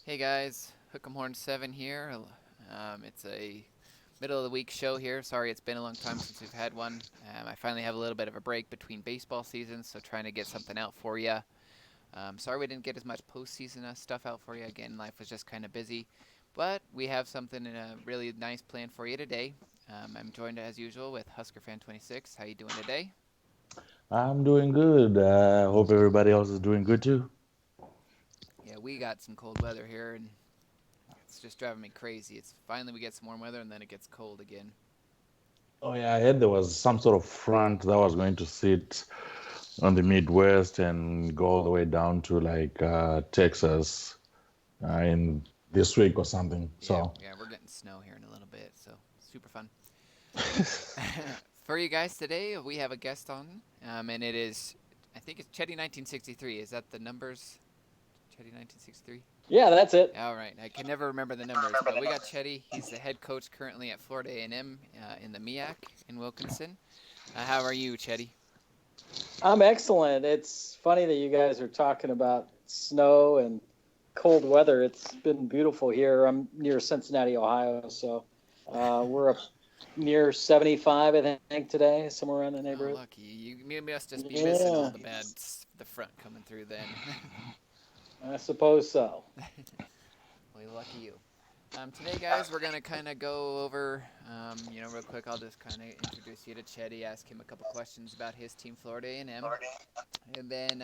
Hey guys, Hook'em Horn 7 here. It's a middle of the week show here. Sorry, it's been a long time since we've had one. I finally have a little bit of a break between baseball seasons, so trying to get something out for you. Sorry we didn't get as much postseason stuff out for you. Again, life was just kind of busy, but we have something really nice planned for you today. I'm joined as usual with Husker Fan 26. How you doing today? I'm doing good. Hope everybody else is doing good too. Yeah, we got some cold weather here, and it's just driving me crazy. It's finally we get some warm weather, and then it gets cold again. Oh yeah, I heard there was some sort of front that was going to sit on the Midwest and go all the way down to like Texas in this week or something. Yeah, So yeah, we're getting snow here in a little bit, so super fun. For you guys today, we have a guest on, and it is, I think it's Chetty 1963. Is that the numbers? Chetty 1963? Yeah, that's it. All right, I can never remember the numbers, but we got Chetty. He's the head coach currently at Florida A&M in the MEAC in Wilkinson. How are you, Chetty? I'm excellent. It's funny that you guys are talking about snow and cold weather. It's been beautiful here. I'm near Cincinnati, Ohio, so we're up near 75, I think, today, somewhere around the Oh, neighborhood. lucky you must just be missing all Yeah, the the front coming through then. I suppose so. Well, lucky you. Today, guys, we're gonna kind of go over, real quick. I'll just kind of introduce you to Chetty, ask him a couple questions about his team, Florida A&M, and then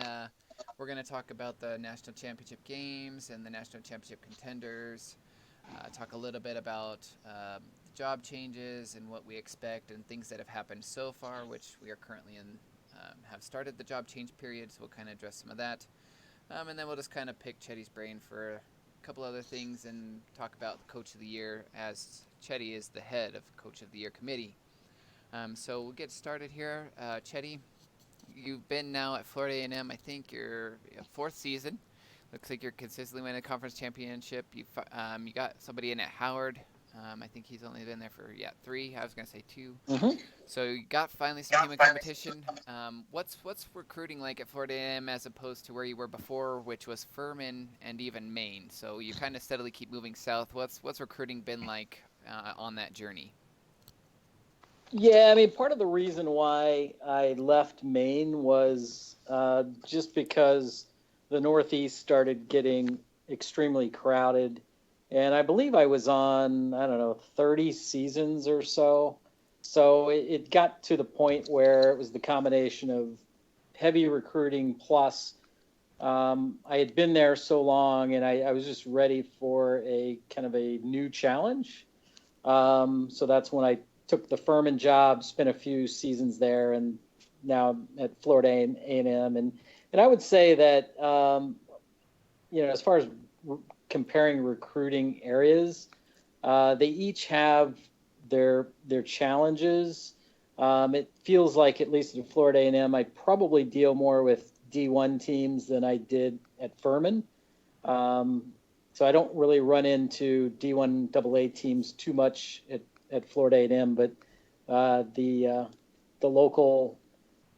we're gonna talk about the national championship games and the national championship contenders. Talk a little bit about the job changes and what we expect and things that have happened so far, which we are currently in. Have started the job change period, so we'll kind of address some of that. And then we'll just kind of pick Chetty's brain for a couple other things and talk about Coach of the Year, as Chetty is the head of Coach of the Year committee. So we'll get started here. Chetty, you've been now at Florida A&M. I think your fourth season. Looks like you're consistently winning a conference championship. You got somebody in at Howard. I think he's only been there for three. I was gonna say two. Hmm. So you got finally some human competition. What's recruiting like at Florida A&M as opposed to where you were before, which was Furman and even Maine? So you kind of steadily keep moving south. What's recruiting been like on that journey? Yeah, I mean, part of the reason why I left Maine was just because the Northeast started getting extremely crowded. And I believe I was on, I don't know, 30 seasons or so. So it got to the point where it was the combination of heavy recruiting plus I had been there so long and I was just ready for a kind of a new challenge. So that's when I took the Furman job, spent a few seasons there, and now at Florida A&M. And I would say that as far as comparing recruiting areas, they each have their challenges. It feels like at least at Florida A&M, I probably deal more with D1 teams than I did at Furman. Um, so I don't really run into D1 AA teams too much at Florida A&M, but the local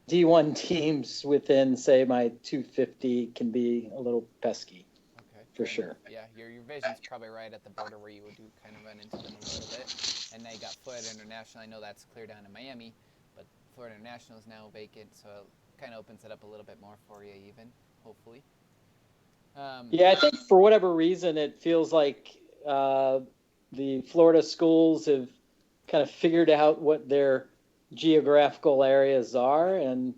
D1 teams within, say, my 250 can be a little pesky Okay, for fair enough. sure. Yeah, your vision's probably right at the border where you would do kind of run into them a little bit. And now you got Florida International. I know that's clear down in Miami, but Florida International is now vacant, so it kind of opens it up a little bit more for you, even hopefully. Um, Yeah, I think for whatever reason, it feels like the Florida schools have kind of figured out what their geographical areas are, and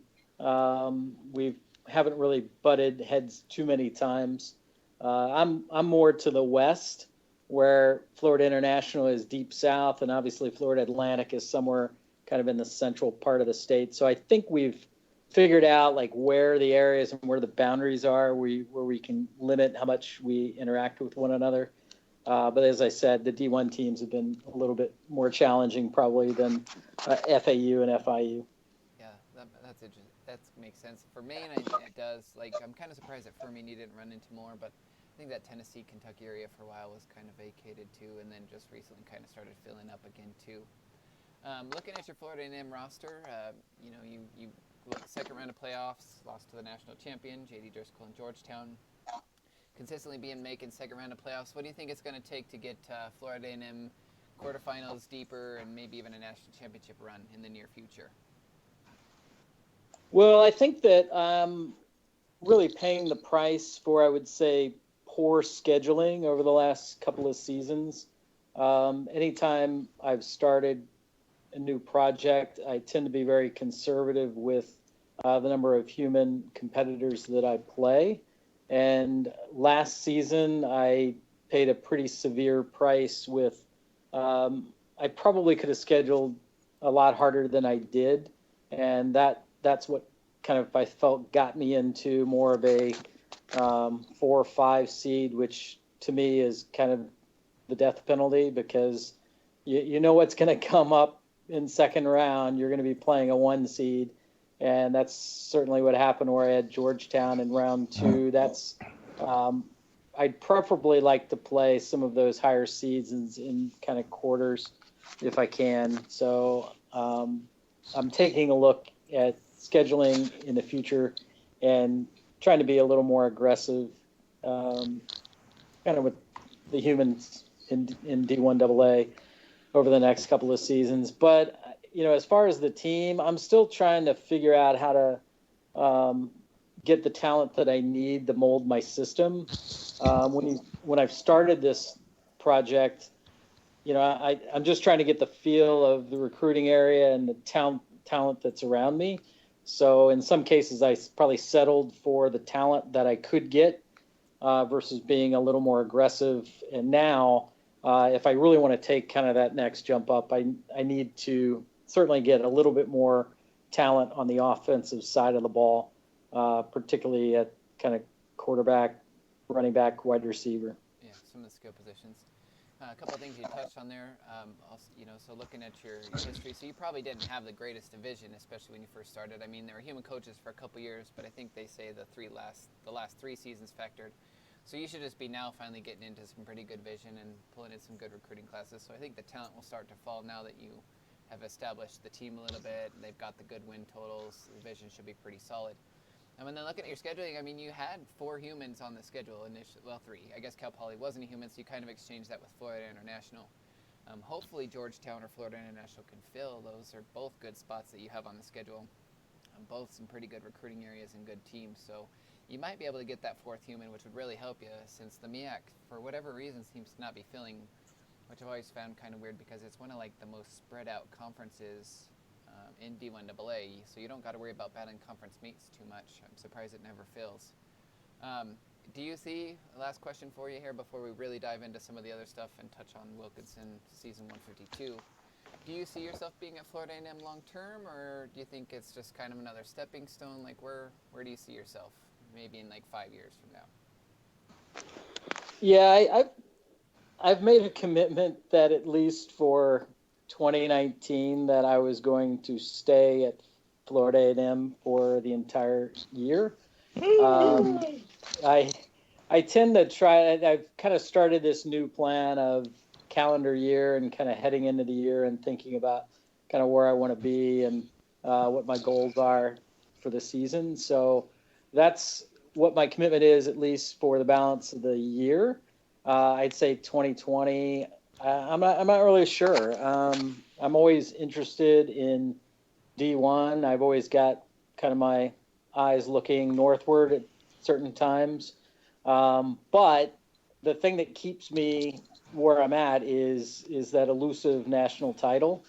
we haven't really butted heads too many times. I'm more to the west, where Florida International is deep south, and obviously Florida Atlantic is somewhere kind of in the central part of the state. So I think we've figured out like where the areas and where the boundaries are, where we can limit how much we interact with one another. But as I said, the D1 teams have been a little bit more challenging probably than FAU and FIU. yeah, that's interesting. That makes sense. For Maine, it does. Like, I'm kind of surprised that Fermi didn't run into more, but I think that Tennessee, Kentucky area for a while was kind of vacated too, and then just recently kind of started filling up again too. Looking at your Florida A&M roster, second round of playoffs, lost to the national champion, J.D. Driscoll in Georgetown. consistently being making second round of playoffs. What do you think it's going to take to get Florida A&M quarterfinals deeper and maybe even a national championship run in the near future? Well, I think that really paying the price for, I would say, poor scheduling over the last couple of seasons. Anytime I've started a new project, I tend to be very conservative with the number of human competitors that I play. And last season, I paid a pretty severe price with, I probably could have scheduled a lot harder than I did. And that's what kind of, I felt, got me into more of a 4 or 5 seed, which to me is kind of the death penalty, because you know what's going to come up in second round. You're going to be playing a 1 seed, and that's certainly what happened where I had Georgetown in round 2. That's I'd preferably like to play some of those higher seeds in kind of quarters if I can. So I'm taking a look at scheduling in the future and trying to be a little more aggressive, kind of with the humans in D1AA over the next couple of seasons. But, as far as the team, I'm still trying to figure out how to get the talent that I need to mold my system. When I've started this project, I'm just trying to get the feel of the recruiting area and the talent that's around me. So in some cases, I probably settled for the talent that I could get versus being a little more aggressive. And now, if I really want to take kind of that next jump up, I need to certainly get a little bit more talent on the offensive side of the ball, particularly at kind of quarterback, running back, wide receiver. Yeah, some of the skill positions. A couple of things you touched on there. Also, so looking at your history, so you probably didn't have the greatest division, especially when you first started. I mean, there were human coaches for a couple years, but I think they say the last 3 seasons factored. So you should just be now finally getting into some pretty good vision and pulling in some good recruiting classes. So I think the talent will start to fall now that you have established the team a little bit. And they've got the good win totals. The vision should be pretty solid. And then looking at your scheduling, I mean, you had 4 humans on the schedule initially. Well, 3. I guess Cal Poly wasn't a human, so you kind of exchanged that with Florida International. Hopefully Georgetown or Florida International can fill. Those are both good spots that you have on the schedule. Both some pretty good recruiting areas and good teams. So you might be able to get that 4th human, which would really help you, since the MEAC, for whatever reason, seems to not be filling, which I've always found kind of weird because it's one of the most spread out conferences in D1AA, so you don't got to worry about battling conference mates too much. I'm surprised it never fills. Do you see, last question for you here before we really dive into some of the other stuff and touch on Wilkinson season 152, do you see yourself being at Florida A&M long term, or do you think it's just kind of another stepping stone? Where do you see yourself maybe in 5 years from now? Yeah, I've made a commitment that at least for 2019 that I was going to stay at Florida A&M for the entire year. I tend to try. I've kind of started this new plan of calendar year and kind of heading into the year and thinking about kind of where I want to be and what my goals are for the season. So that's what my commitment is, at least for the balance of the year. I'd say 2020. I'm not really sure. I'm always interested in D1. I've always got kind of my eyes looking northward at certain times. But the thing that keeps me where I'm at is that elusive national title.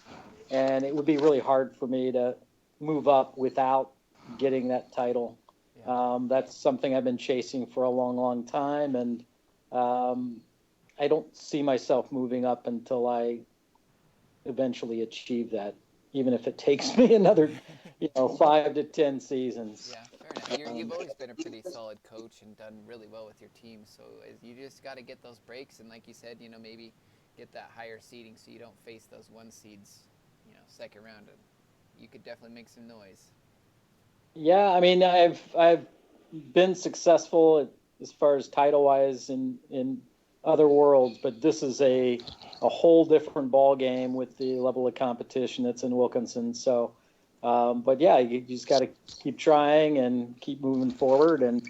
And it would be really hard for me to move up without getting that title. Yeah. That's something I've been chasing for a long, long time. And I don't see myself moving up until I eventually achieve that, even if it takes me another, 5 to 10 seasons. Yeah, fair enough. You've always been a pretty solid coach and done really well with your team. So you just got to get those breaks, and like you said, maybe get that higher seeding so you don't face those 1 seeds, second round. And you could definitely make some noise. Yeah, I mean, I've been successful as far as title wise in other worlds, but this is a whole different ball game with the level of competition that's in Wilkinson. So, but yeah, you just got to keep trying and keep moving forward. And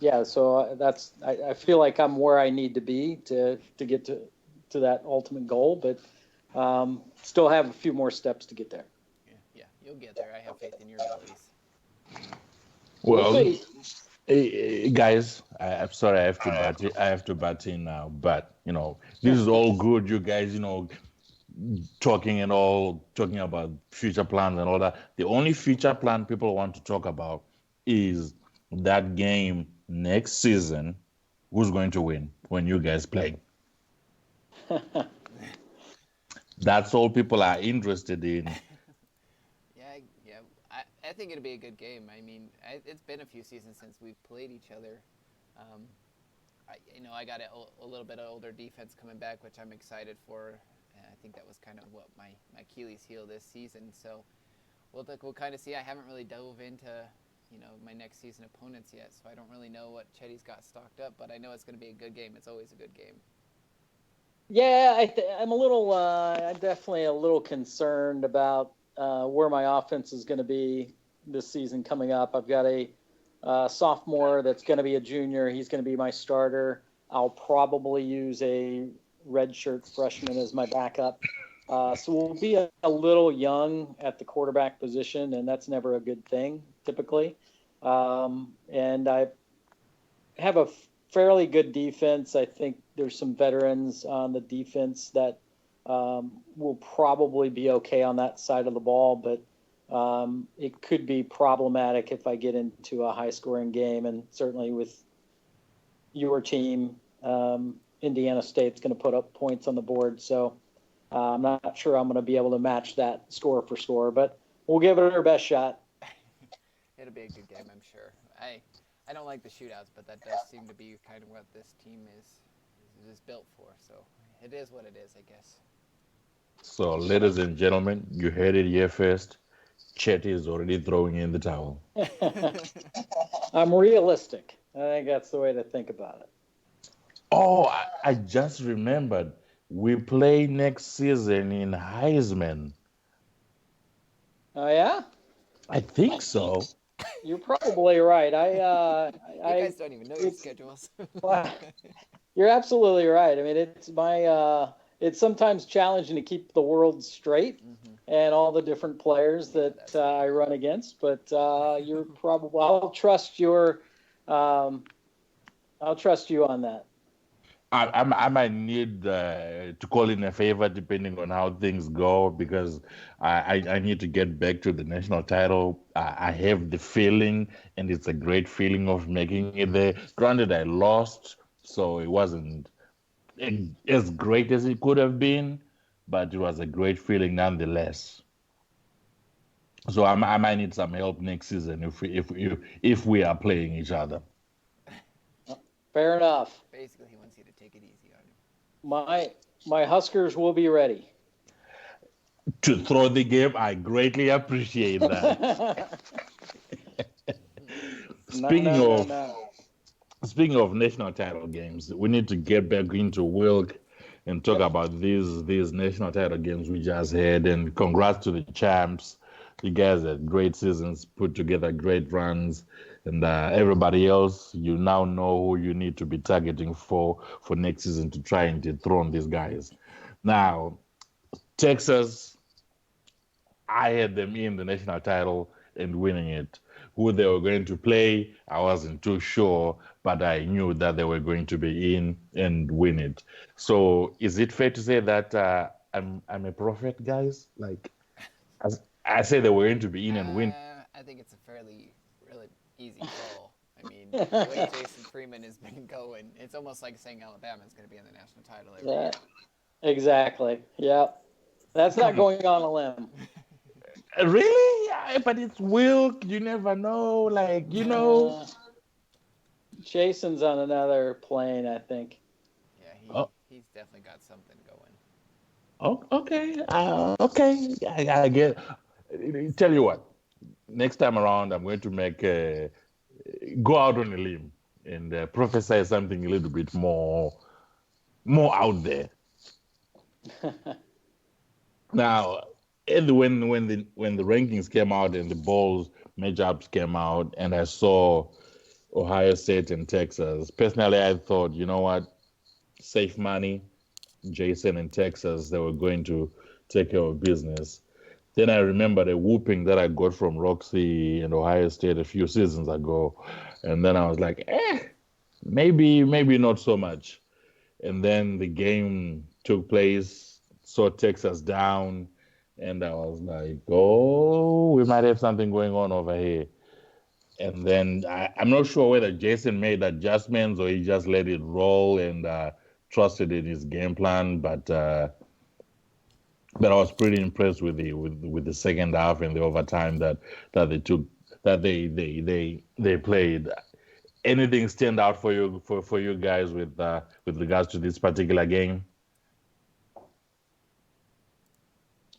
yeah, so I feel like I'm where I need to be to get to that ultimate goal, but still have a few more steps to get there. Yeah, you'll get there. I have faith in your abilities. We'll Well, see. guys, I'm sorry I have to butt in now, but this is all good. You guys, talking about future plans and all that. The only future plan people want to talk about is that game next season. Who's going to win when you guys play? That's all people are interested in. Yeah. I think it'll be a good game. I mean, it's been a few seasons since we've played each other. Um, I got a little bit of older defense coming back, which I'm excited for. I think that was kind of what my Achilles heel this season. So we'll kind of see. I haven't really dove into my next season opponents yet, so I don't really know what Chetty's got stocked up. But I know it's going to be a good game. It's always a good game. Yeah, I'm definitely a little concerned about where my offense is going to be this season coming up. I've got a sophomore that's going to be a junior. He's going to be my starter. I'll probably use a redshirt freshman as my backup. So we'll be a little young at the quarterback position, and that's never a good thing typically. And I have a fairly good defense. I think there's some veterans on the defense that will probably be okay on that side of the ball, but it could be problematic if I get into a high-scoring game, and certainly with your team, Indiana State's going to put up points on the board, so I'm not sure I'm going to be able to match that score for score, but we'll give it our best shot. It'll be a good game, I'm sure. I don't like the shootouts, but that does seem to be kind of what this team is built for. So it is what it is, I guess. So, ladies and gentlemen, you heard it here first. Chetty is already throwing in the towel. I'm realistic. I think that's the way to think about it. Oh, I just remembered. We play next season in Heisman. Oh yeah, I think so. you're probably right. You guys don't even know your schedules. You're absolutely right. I mean, it's sometimes challenging to keep the world straight and all the different players that I run against. But you're probably I'll trust you on that. I might need to call in a favor depending on how things go because I need to get back to the national title. I have the feeling, and it's a great feeling of making it there. Granted, I lost, so it wasn't as great as it could have been, but it was a great feeling nonetheless. So I might need some help next season if we are playing each other. Fair enough. Basically, he wants you to take it easy on him. My Huskers will be ready to throw the game. I greatly appreciate that. Speaking of national title games, we need to get back into Wilk and talk about these national title games we just had. And congrats to the champs. You guys had great seasons, put together great runs, and everybody else, you now know who you need to be targeting for next season to try and dethrone these guys. Now, Texas, I had them in the national title and winning it. Who they were going to play, I wasn't too sure, but I knew that they were going to be in and win it. So, is it fair to say that I'm a prophet, guys? Like, as I say, they were going to be in and win. I think it's a really easy call. I mean, the way Jason Freeman has been going, it's almost like saying Alabama is going to be in the national title every year. Exactly. Yep. That's not going on a limb. Really? Yeah, but it's Wilk. You never know. Like, Jason's on another plane, I think. Yeah, he's definitely got something going. Oh, okay. Okay. I get. Tell you what. Next time around, I'm going to go out on a limb and prophesy something a little bit more out there. Now, when the rankings came out and the bowls matchups came out, and I saw Ohio State and Texas. Personally, I thought, you know what, save money. Jason in Texas, they were going to take care of business. Then I remember the whooping that I got from Roxy and Ohio State a few seasons ago, and then I was like, maybe not so much. And then the game took place, saw Texas down, and I was like, oh, we might have something going on over here. And then I'm not sure whether Jason made adjustments or he just let it roll and trusted in his game plan. But I was pretty impressed with the second half and the overtime that they took that they played. Anything stand out for you guys with regards to this particular game?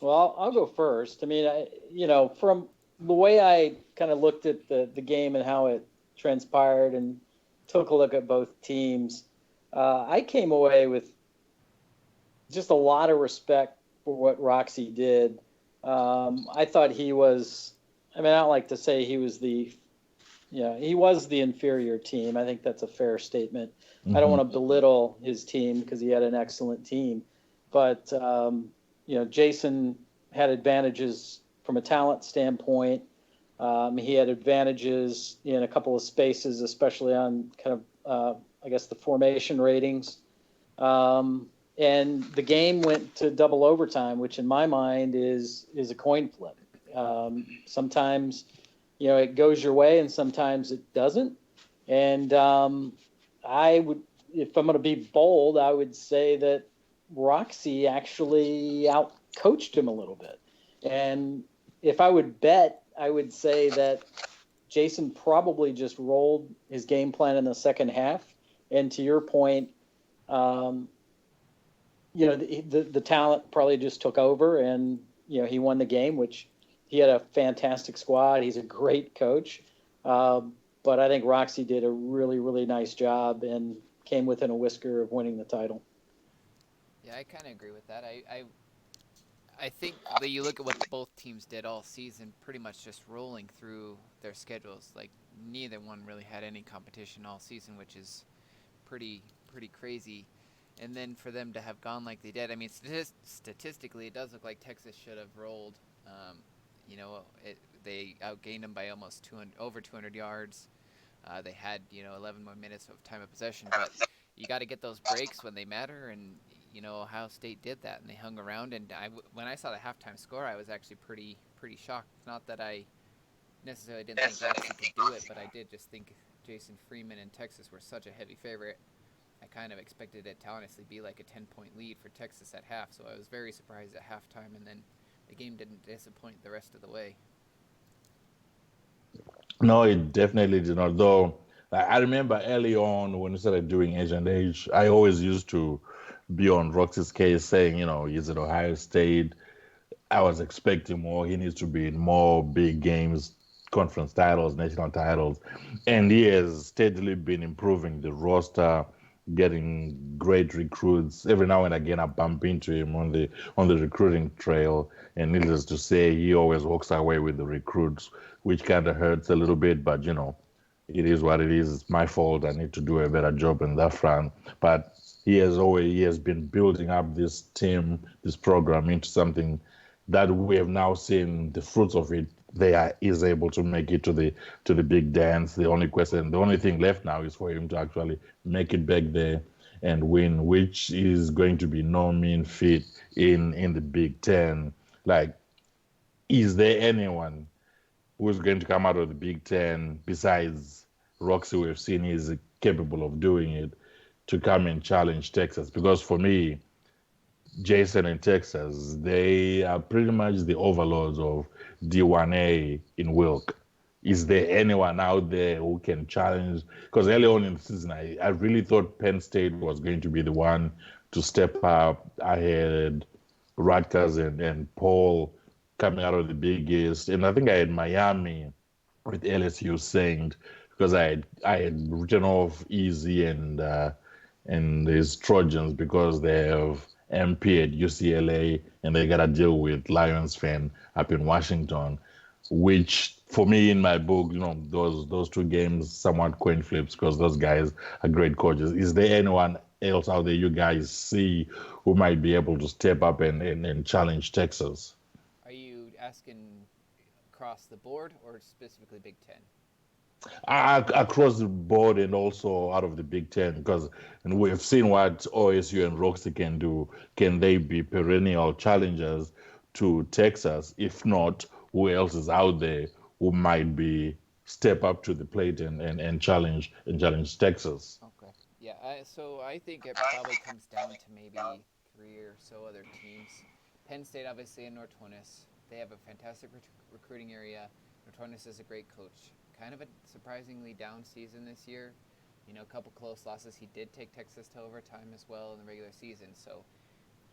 Well, I'll go first. I mean, from the way I kind of looked at the game and how it transpired and took a look at both teams, I came away with just a lot of respect for what Roxy did. I thought he was, I mean, I don't like to say he was he was the inferior team. I think that's a fair statement. I don't want to belittle his team because he had an excellent team. But, Jason had advantages from a talent standpoint. He had advantages in a couple of spaces, especially on kind of, I guess, the formation ratings. And the game went to double overtime, which in my mind is a coin flip. Sometimes, it goes your way and sometimes it doesn't. And I would, if I'm going to be bold, I would say that Roxy actually outcoached him a little bit. And if I would bet, I would say that Jason probably just rolled his game plan in the second half. And to your point, the talent probably just took over and, he won the game, which he had a fantastic squad. He's a great coach. But I think Roxy did a really, really nice job and came within a whisker of winning the title. Yeah, I kind of agree with that. I think that you look at what both teams did all season, pretty much just rolling through their schedules. Like neither one really had any competition all season, which is pretty crazy. And then for them to have gone like they did, I mean, statistically, it does look like Texas should have rolled. They outgained them by almost over 200 yards. They had 11 more minutes of time of possession, but you got to get those breaks when they matter, and Ohio State did that, and they hung around. And when I saw the halftime score, I was actually pretty shocked. Not that I necessarily didn't think Roxy could do it, but I did just think Jason Freeman and Texas were such a heavy favorite. I kind of expected it to honestly be like a 10-point lead for Texas at half, so I was very surprised at halftime, and then the game didn't disappoint the rest of the way. No, it definitely did not. Though I remember early on when we started doing Age and Age, I always used to be on Roxy's case saying, he's at Ohio State. I was expecting more. He needs to be in more big games, conference titles, national titles. And he has steadily been improving the roster, getting great recruits. Every now and again I bump into him on the recruiting trail. And needless to say, he always walks away with the recruits, which kind of hurts a little bit, but it is what it is. It's my fault. I need to do a better job in that front. But he has been building up this team, this program into something that we have now seen the fruits of it. Is able to make it to the big dance. The only thing left now is for him to actually make it back there and win, which is going to be no mean feat in the Big Ten. Like, is there anyone who's going to come out of the Big Ten besides Roxy? We've seen is capable of doing it to come and challenge Texas, because for me, Jason in Texas, they are pretty much the overlords of D1A in Wilk. Is there anyone out there who can challenge? Because early on in the season, I really thought Penn State was going to be the one to step up. I had Rutgers and Paul coming out of the Big East. And I think I had Miami with LSU Saint, because I had written off Easy and his Trojans because they have MP at UCLA and they got to deal with Lions fan up in Washington. which for me in my book, those two games somewhat coin flips because those guys are great coaches. Is there anyone else out there you guys see who might be able to step up and challenge Texas? Are you asking across the board or specifically Big Ten? Across the board and also out of the Big Ten, because and we've seen what OSU and Roxy can do. Can they be perennial challengers to Texas? If not, who else is out there who might be step up to the plate and challenge Texas? Okay. Yeah, so I think it probably comes down to maybe three or so other teams. Penn State, obviously, and Nortonis. They have a fantastic recruiting area. Nortonis is a great coach. Kind of a surprisingly down season this year. A couple close losses. He did take Texas to overtime as well in the regular season, so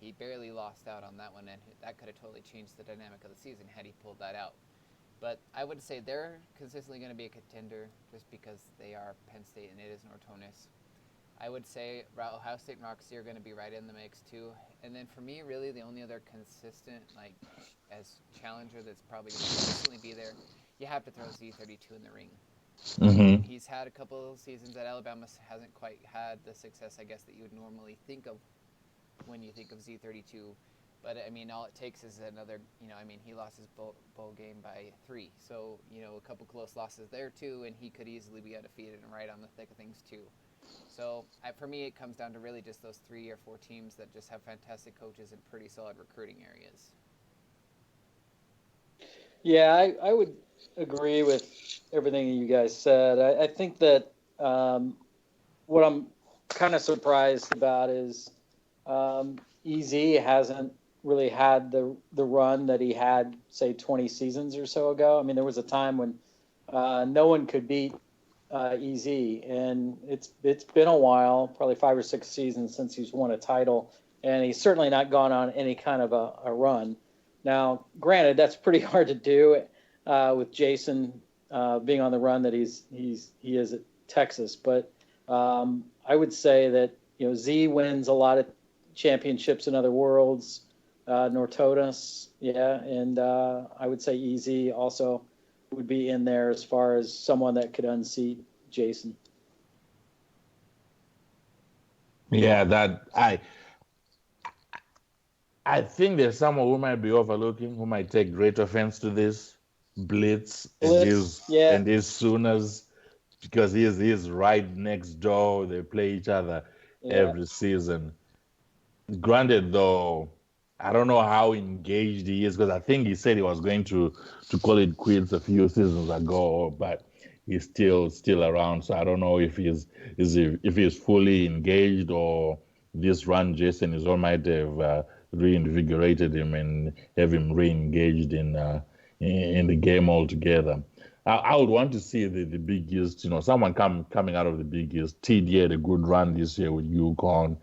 he barely lost out on that one, and that could have totally changed the dynamic of the season had he pulled that out. But I would say they're consistently going to be a contender just because they are Penn State and it is Nortonis. I would say Ohio State and Roxy are going to be right in the mix too. And then for me, really the only other consistent as challenger that's probably going to consistently be there, you have to throw Z32 in the ring. Mm-hmm. He's had a couple of seasons at Alabama, hasn't quite had the success I guess that you would normally think of when you think of Z32. But I mean, all it takes is another. He lost his bowl game by 3, so a couple close losses there too, and he could easily be undefeated and right on the thick of things too. So for me, it comes down to really just those 3 or 4 teams that just have fantastic coaches and pretty solid recruiting areas. Yeah, I would agree with everything you guys said. I think that what I'm kind of surprised about is EZ hasn't really had the run that he had, say, 20 seasons or so ago. I mean, there was a time when no one could beat EZ, and it's been a while, probably 5 or 6 seasons since he's won a title, and he's certainly not gone on any kind of a run. Now, granted, that's pretty hard to do with Jason being on the run that he is at Texas, but I would say that Z wins a lot of championships in other worlds. Nortotis, yeah, and I would say EZ also would be in there as far as someone that could unseat Jason. Yeah, that I think there's someone who might be overlooking, who might take great offense to this blitz Blitz, yeah, and his Sooners because he is right next door. They play each other yeah. every season. Granted, though, I don't know how engaged he is because I think he said he was going to call it quits a few seasons ago, but he's still around. So I don't know if he's fully engaged or this run Jason is all might have reinvigorated him and have him re-engaged in the game altogether. I would want to see the Big East, someone coming out of the Big East. TD had a good run this year with UConn.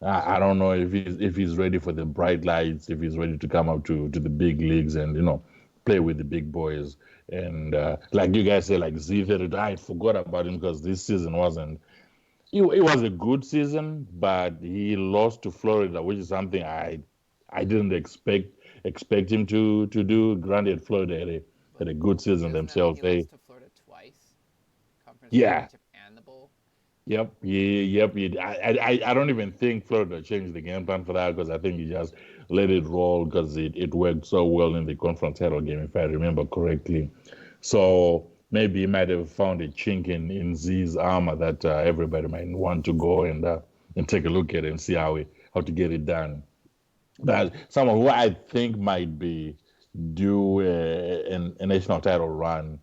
I don't know if he's ready for the bright lights, if he's ready to come up to the big leagues and play with the big boys. And like you guys say, like Z30, I forgot about him because this season wasn't. It was a good season, but he lost to Florida, which is something I didn't expect him to do. Granted, Florida had a good season Doesn't that mean themselves. he lost to Florida twice? Conference Yeah, championship and the bowl? Yep. Yeah. Yep. I don't even think Florida changed the game plan for that because I think he just let it roll because it worked so well in the conference title game, if I remember correctly. So maybe he might have found a chink in Z's armor that everybody might want to go and take a look at and see how to get it done. But someone who I think might be due a national title run,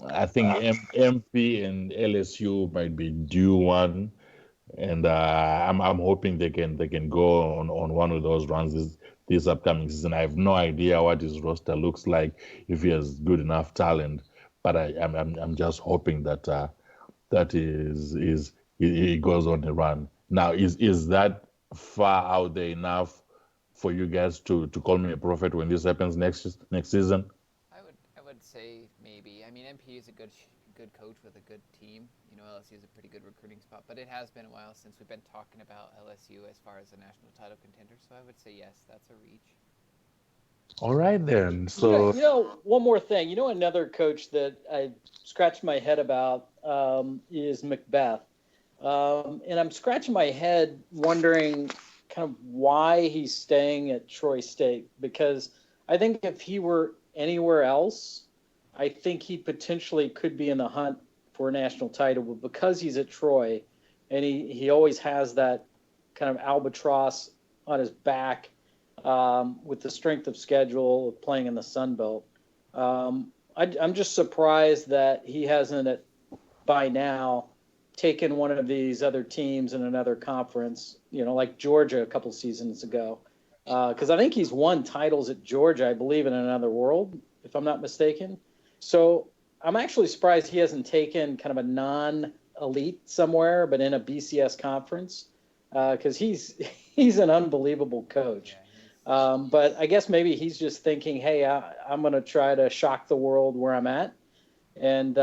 I think MP and LSU might be due one, and I'm hoping they can go on one of those runs this upcoming season. I have no idea what his roster looks like if he has good enough talent, but I'm just hoping that he goes on a run. Now, is that far out there enough for you guys to call me a prophet when this happens next season? I would say maybe. I mean, MP is a good coach with a good team. LSU is a pretty good recruiting spot, but it has been a while since we've been talking about LSU as far as a national title contender. So I would say yes, that's a reach. All right then. You So know, one more thing. You know, another coach that I scratched my head about is Macbeth. And I'm scratching my head wondering kind of why he's staying at Troy State, because I think if he were anywhere else, I think he potentially could be in the hunt for a national title. But because he's at Troy and he always has that kind of albatross on his back with the strength of schedule of playing in the Sun Belt, I'm just surprised that he hasn't by now taken one of these other teams in another conference, you know, like Georgia a couple seasons ago. Because I think he's won titles at Georgia, I believe, in another world, if I'm not mistaken. So I'm actually surprised he hasn't taken kind of a non-elite somewhere, but in a BCS conference, because he's an unbelievable coach. But I guess maybe he's just thinking, hey, I'm going to try to shock the world where I'm at and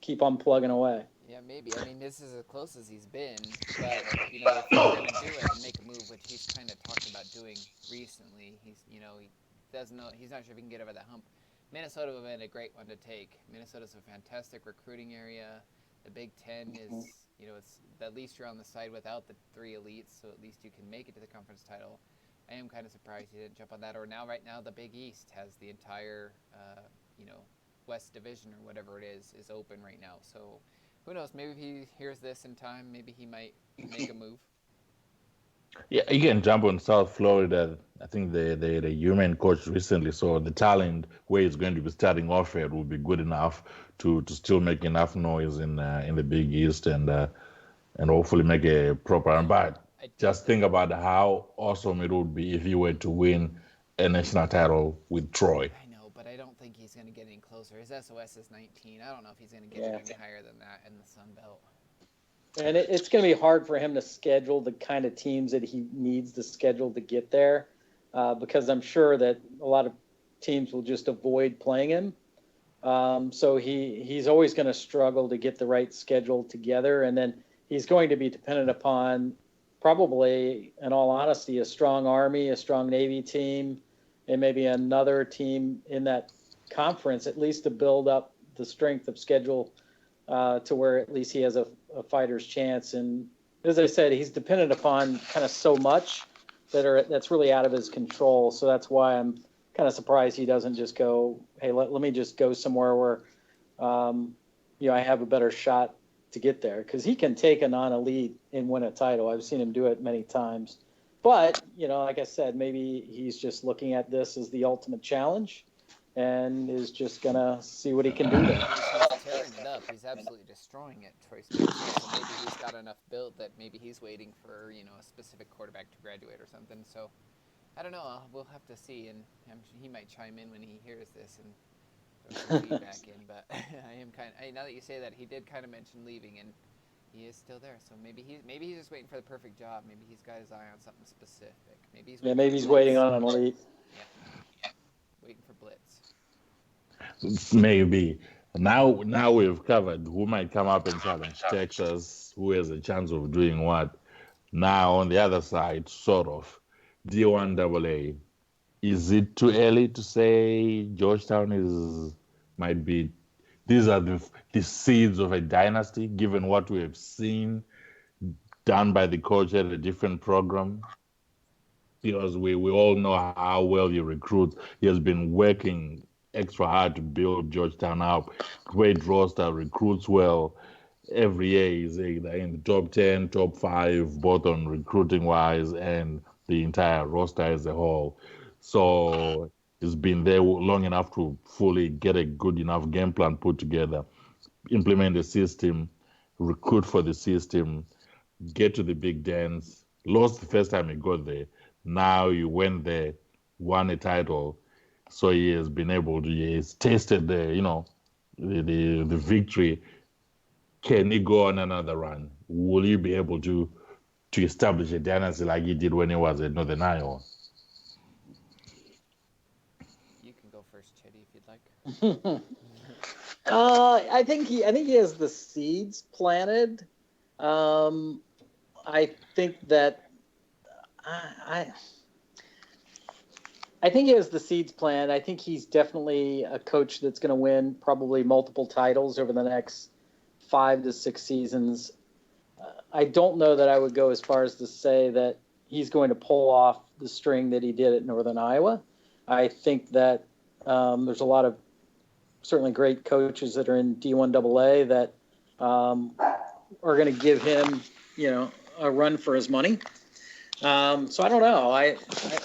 keep on plugging away. Yeah, maybe. I mean, this is as close as he's been, but you know, if you're gonna do it and make a move, which he's kind of talked about doing recently, he doesn't know, he's not sure if he can get over that hump. Minnesota would have been a great one to take. Minnesota's a fantastic recruiting area. The Big Ten is, it's at least you're on the side without the three elites, so at least you can make it to the conference title. I am kind of surprised he didn't jump on that. Or now, right now, the Big East has the entire, you know, West Division or whatever it is open right now. So who knows? Maybe if he hears this in time, maybe he might make a move. yeah, you can jump on South Florida. I think the human coach recently, so the talent where he's going to be starting off at will be good enough to still make enough noise in the Big East and hopefully make a proper run. But I don't just think about how awesome it would be if he were to win a national title with Troy. I know, but I don't think he's going to get any closer. His SOS is 19. I don't know if he's going to get Yeah. any higher than that in the Sun Belt. And it's going to be hard for him to schedule the kind of teams that he needs to schedule to get there, because I'm sure that a lot of teams will just avoid playing him. So he's always going to struggle to get the right schedule together, and then he's going to be dependent upon probably, in all honesty, a strong Army, a strong Navy team, and maybe another team in that conference, at least to build up the strength of schedule to where at least he has a fighter's chance. And as I said, he's dependent upon kind of so much that's really out of his control. So that's why I'm kind of surprised he doesn't just go, hey, let me just go somewhere where, I have a better shot to get there, because he can take a non-elite and win a title. I've seen him do it many times. But, like I said, maybe he's just looking at this as the ultimate challenge and is just going to see what he can do there. He's tearing it up. He's absolutely destroying it, Troy State. So maybe he's got enough built that maybe he's waiting for, a specific quarterback to graduate or something. So I don't know. We'll have to see. And he might chime in when he hears this and throw some feedback in. But now that you say that, he did kind of mention leaving, and he is still there. So maybe he's just waiting for the perfect job. Maybe he's got his eye on something specific. Maybe he's waiting on an elite. Yeah, waiting for blitz. Maybe. Now we've covered who might come up and challenge Texas, who has a chance of doing what. Now on the other side, sort of, D1AA. Is it too early to say Georgetown might be? These are the seeds of a dynasty, given what we have seen done by the coach at a different program. Because we all know how well he recruits. He has been working extra hard to build Georgetown up. Great roster, recruits well. Every year he's either in the top 10, top 5, both on recruiting wise and the entire roster as a whole. So he's been there long enough to fully get a good enough game plan put together, implement the system, recruit for the system, get to the big dance. Lost the first time he got there. Now you went there, won a title. So he has been able to, he has tasted the victory. Can he go on another run? Will he be able to establish a dynasty like he did when he was at Northern Iowa? You can go first, Chetty, if you'd like. I think he has the seeds planted. I think that I think he has the seeds planned. I think he's definitely a coach that's going to win probably multiple titles over the next 5 to 6 seasons. I don't know that I would go as far as to say that he's going to pull off the string that he did at Northern Iowa. I think that there's a lot of certainly great coaches that are in D1AA that are going to give him, a run for his money. So I don't know. I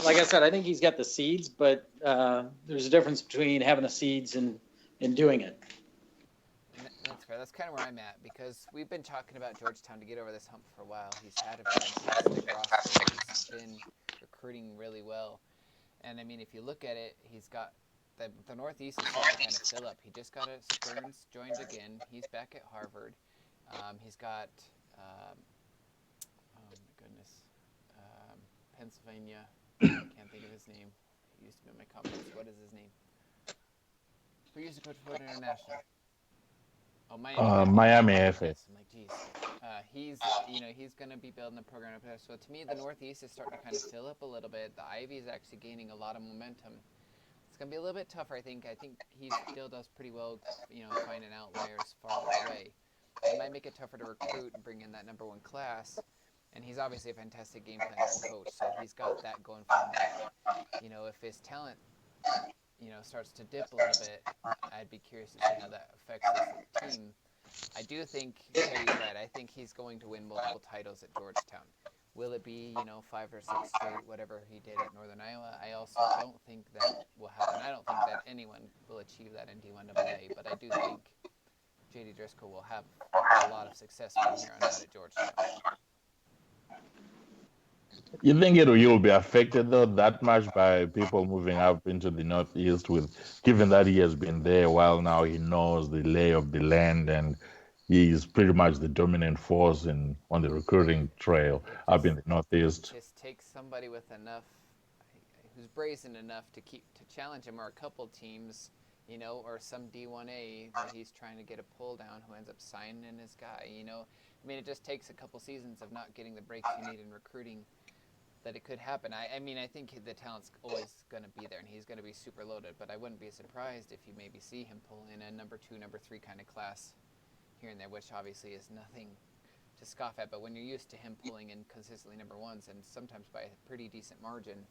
like I said, I think he's got the seeds, but there's a difference between having the seeds and doing it. That's fair. That's kind of where I'm at because we've been talking about Georgetown to get over this hump for a while. He's had a fantastic roster. He's been recruiting really well. And I mean, if you look at it, he's got the Northeast is starting to kind of fill up. He just got a Stearns joined again. He's back at Harvard. He's got oh my goodness, Pennsylvania. I can't think of his name. He used to be in my conference. What is his name? Who used to coach for International? Oh, Miami FA. I'm like, geez. He's going to be building the program up there. So to me, the Northeast is starting to kind of fill up a little bit. The Ivy is actually gaining a lot of momentum. It's going to be a little bit tougher, I think. I think he still does pretty well, finding outliers farther away. It might make it tougher to recruit and bring in that number one class. And he's obviously a fantastic game planner and coach, so he's got that going for him. If his talent, starts to dip a little bit, I'd be curious to see how that affects his team. I do think Chetty's right. I think he's going to win multiple titles at Georgetown. Will it be, 5 or 6 straight, whatever he did at Northern Iowa? I also don't think that will happen. I don't think that anyone will achieve that in D1AA, but I do think J.D. Driscoll will have a lot of success from here on out at Georgetown. You think you'll be affected though that much by people moving up into the Northeast given that he has been there a while now, he knows the lay of the land and he's pretty much the dominant force on the recruiting trail up in the Northeast. It just takes somebody with enough, who's brazen enough to challenge him, or a couple teams, or some D1A that he's trying to get a pull down who ends up signing his guy. It just takes a couple seasons of not getting the breaks you need in recruiting that it could happen. I think the talent's always going to be there, and he's going to be super loaded, but I wouldn't be surprised if you maybe see him pull in a number 2, number 3 kind of class here and there, which obviously is nothing to scoff at, but when you're used to him pulling in consistently number 1s, and sometimes by a pretty decent margin,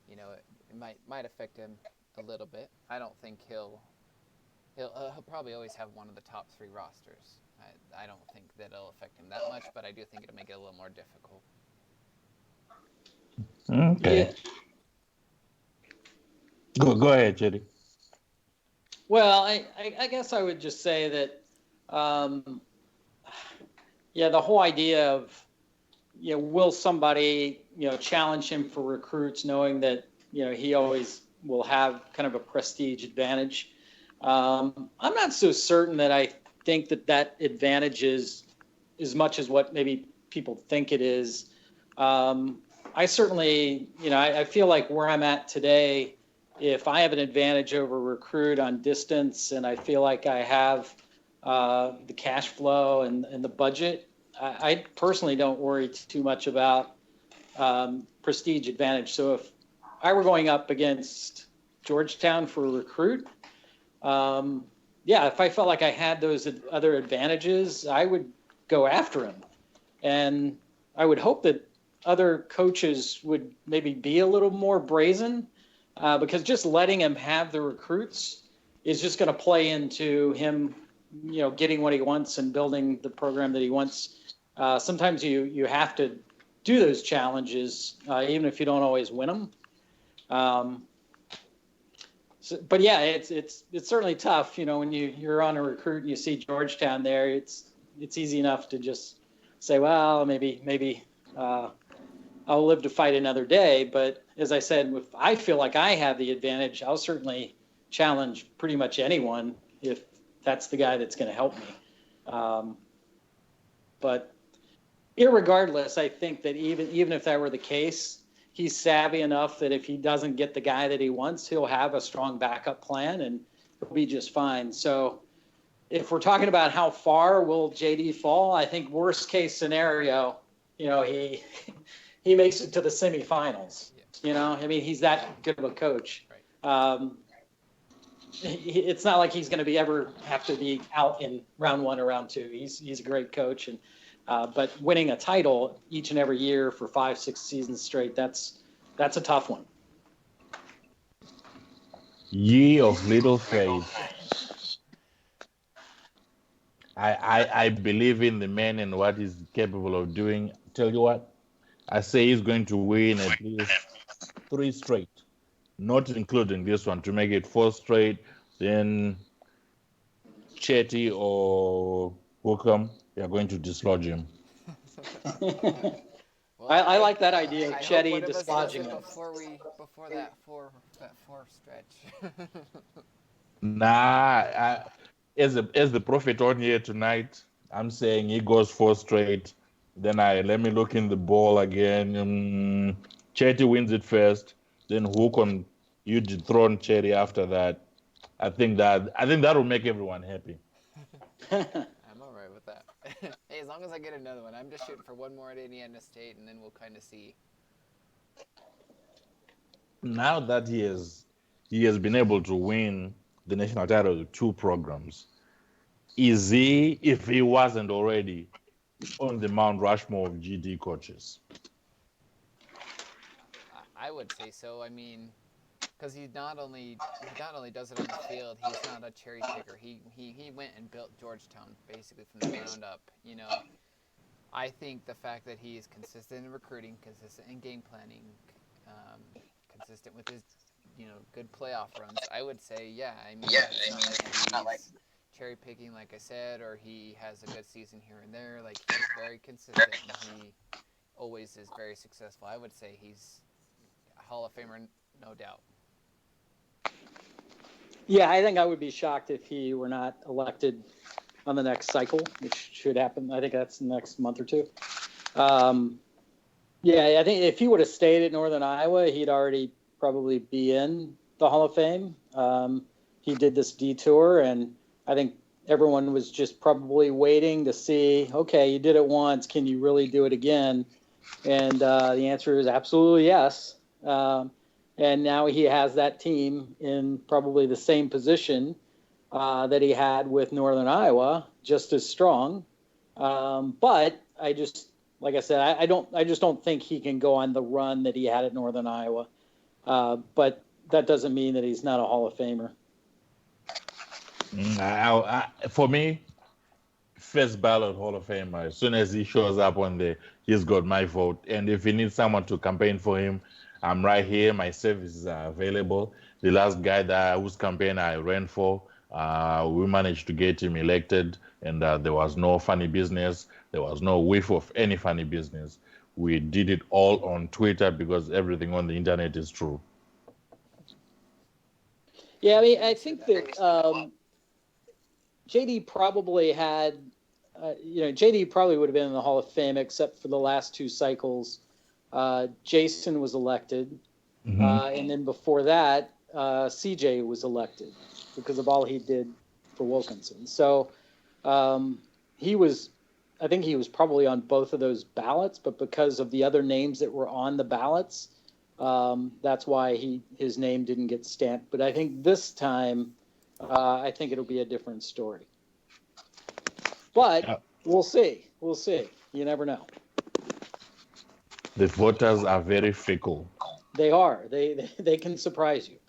it might affect him a little bit. I don't think he'll probably always have one of the top 3 rosters. I don't think that it'll affect him that much, but I do think it'll make it a little more difficult. Okay. Yeah. Go ahead, Chetty. Well, I guess I would just say that, the whole idea of, will somebody, challenge him for recruits, knowing that, he always will have kind of a prestige advantage. I'm not so certain that I think that advantage is as much as what maybe people think it is. I certainly, I feel like where I'm at today, if I have an advantage over recruit on distance and I feel like I have the cash flow and the budget, I personally don't worry too much about prestige advantage. So if I were going up against Georgetown for a recruit, if I felt like I had those other advantages, I would go after him. And I would hope that other coaches would maybe be a little more brazen, because just letting him have the recruits is just going to play into him, getting what he wants and building the program that he wants. Sometimes you have to do those challenges, even if you don't always win them. But yeah, it's certainly tough. When you're on a recruit and you see Georgetown there, it's easy enough to just say, well, maybe I'll live to fight another day. But as I said, if I feel like I have the advantage, I'll certainly challenge pretty much anyone if that's the guy that's going to help me. But irregardless, I think that even if that were the case, he's savvy enough that if he doesn't get the guy that he wants, he'll have a strong backup plan and he'll be just fine. So if we're talking about how far will JD fall, I think worst case scenario, he makes it to the semifinals. I mean, he's that good of a coach. Right. It's not like he's going to be ever have to be out in round one or round two. He's a great coach, and but winning a title each and every year for 5-6 seasons straight, that's a tough one. Ye of little faith. I believe in the man and what he's capable of doing. Tell you what, I say he's going to win at least 3 straight, not including this one, to make it 4 straight. Then Chetty or Hookham, you're going to dislodge him. Well, I like that idea of I hope Chetty one of us does dislodging it him. before that four stretch. Nah, as the prophet on here tonight, I'm saying he goes 4 straight. Then I let me look in the ball again. Chetty wins it first. Then Hookham, you dethrone Chetty after that. I think that will make everyone happy. I'm all right with that. Hey, as long as I get another one, I'm just shooting for one more at Indiana State, and then we'll kind of see. Now that he has been able to win the national title with 2 programs, is he, if he wasn't already, on the Mount Rushmore of GD coaches? I would say so. I mean, because he not only does it on the field, he's not a cherry picker. He went and built Georgetown basically from the ground up. I think the fact that he is consistent in recruiting, consistent in game planning, um, consistent with his good playoff runs, I would say I mean it's not like he's cherry picking like I said, or he has a good season here and there. Like he's very consistent and he always is very successful. I would say he's a Hall of Famer, no doubt. Yeah, I think I would be shocked if he were not elected on the next cycle, which should happen. I think that's the next month or two. Yeah, I think if he would have stayed at Northern Iowa, he'd already probably be in the Hall of Fame. He did this detour, and I think everyone was just probably waiting to see, okay, you did it once, can you really do it again? And the answer is absolutely yes. And now he has that team in probably the same position that he had with Northern Iowa, just as strong. But I just, like I said, I just don't think he can go on the run that he had at Northern Iowa. But that doesn't mean that he's not a Hall of Famer. For me, first ballot Hall of Famer. As soon as he shows up on there, he's got my vote. And if he needs someone to campaign for him, I'm right here. My services are available. The last guy whose campaign I ran for, we managed to get him elected, and there was no funny business. There was no whiff of any funny business. We did it all on Twitter because everything on the internet is true. Yeah, I mean, I think that JD probably had, JD probably would have been in the Hall of Fame except for the last 2 cycles. Jason was elected, and then before that, CJ was elected because of all he did for Wilkinson. So I think he was probably on both of those ballots, but because of the other names that were on the ballots, that's why his name didn't get stamped. But I think this time, I think it'll be a different story. But we'll see. We'll see. You never know. The voters are very fickle. They are. They can surprise you.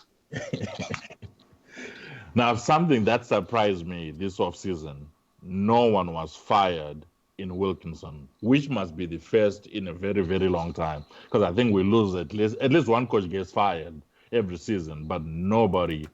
Now, something that surprised me this offseason, no one was fired in Wilkinson, which must be the first in a very, very long time. Because I think we lose at least one coach gets fired every season, but nobody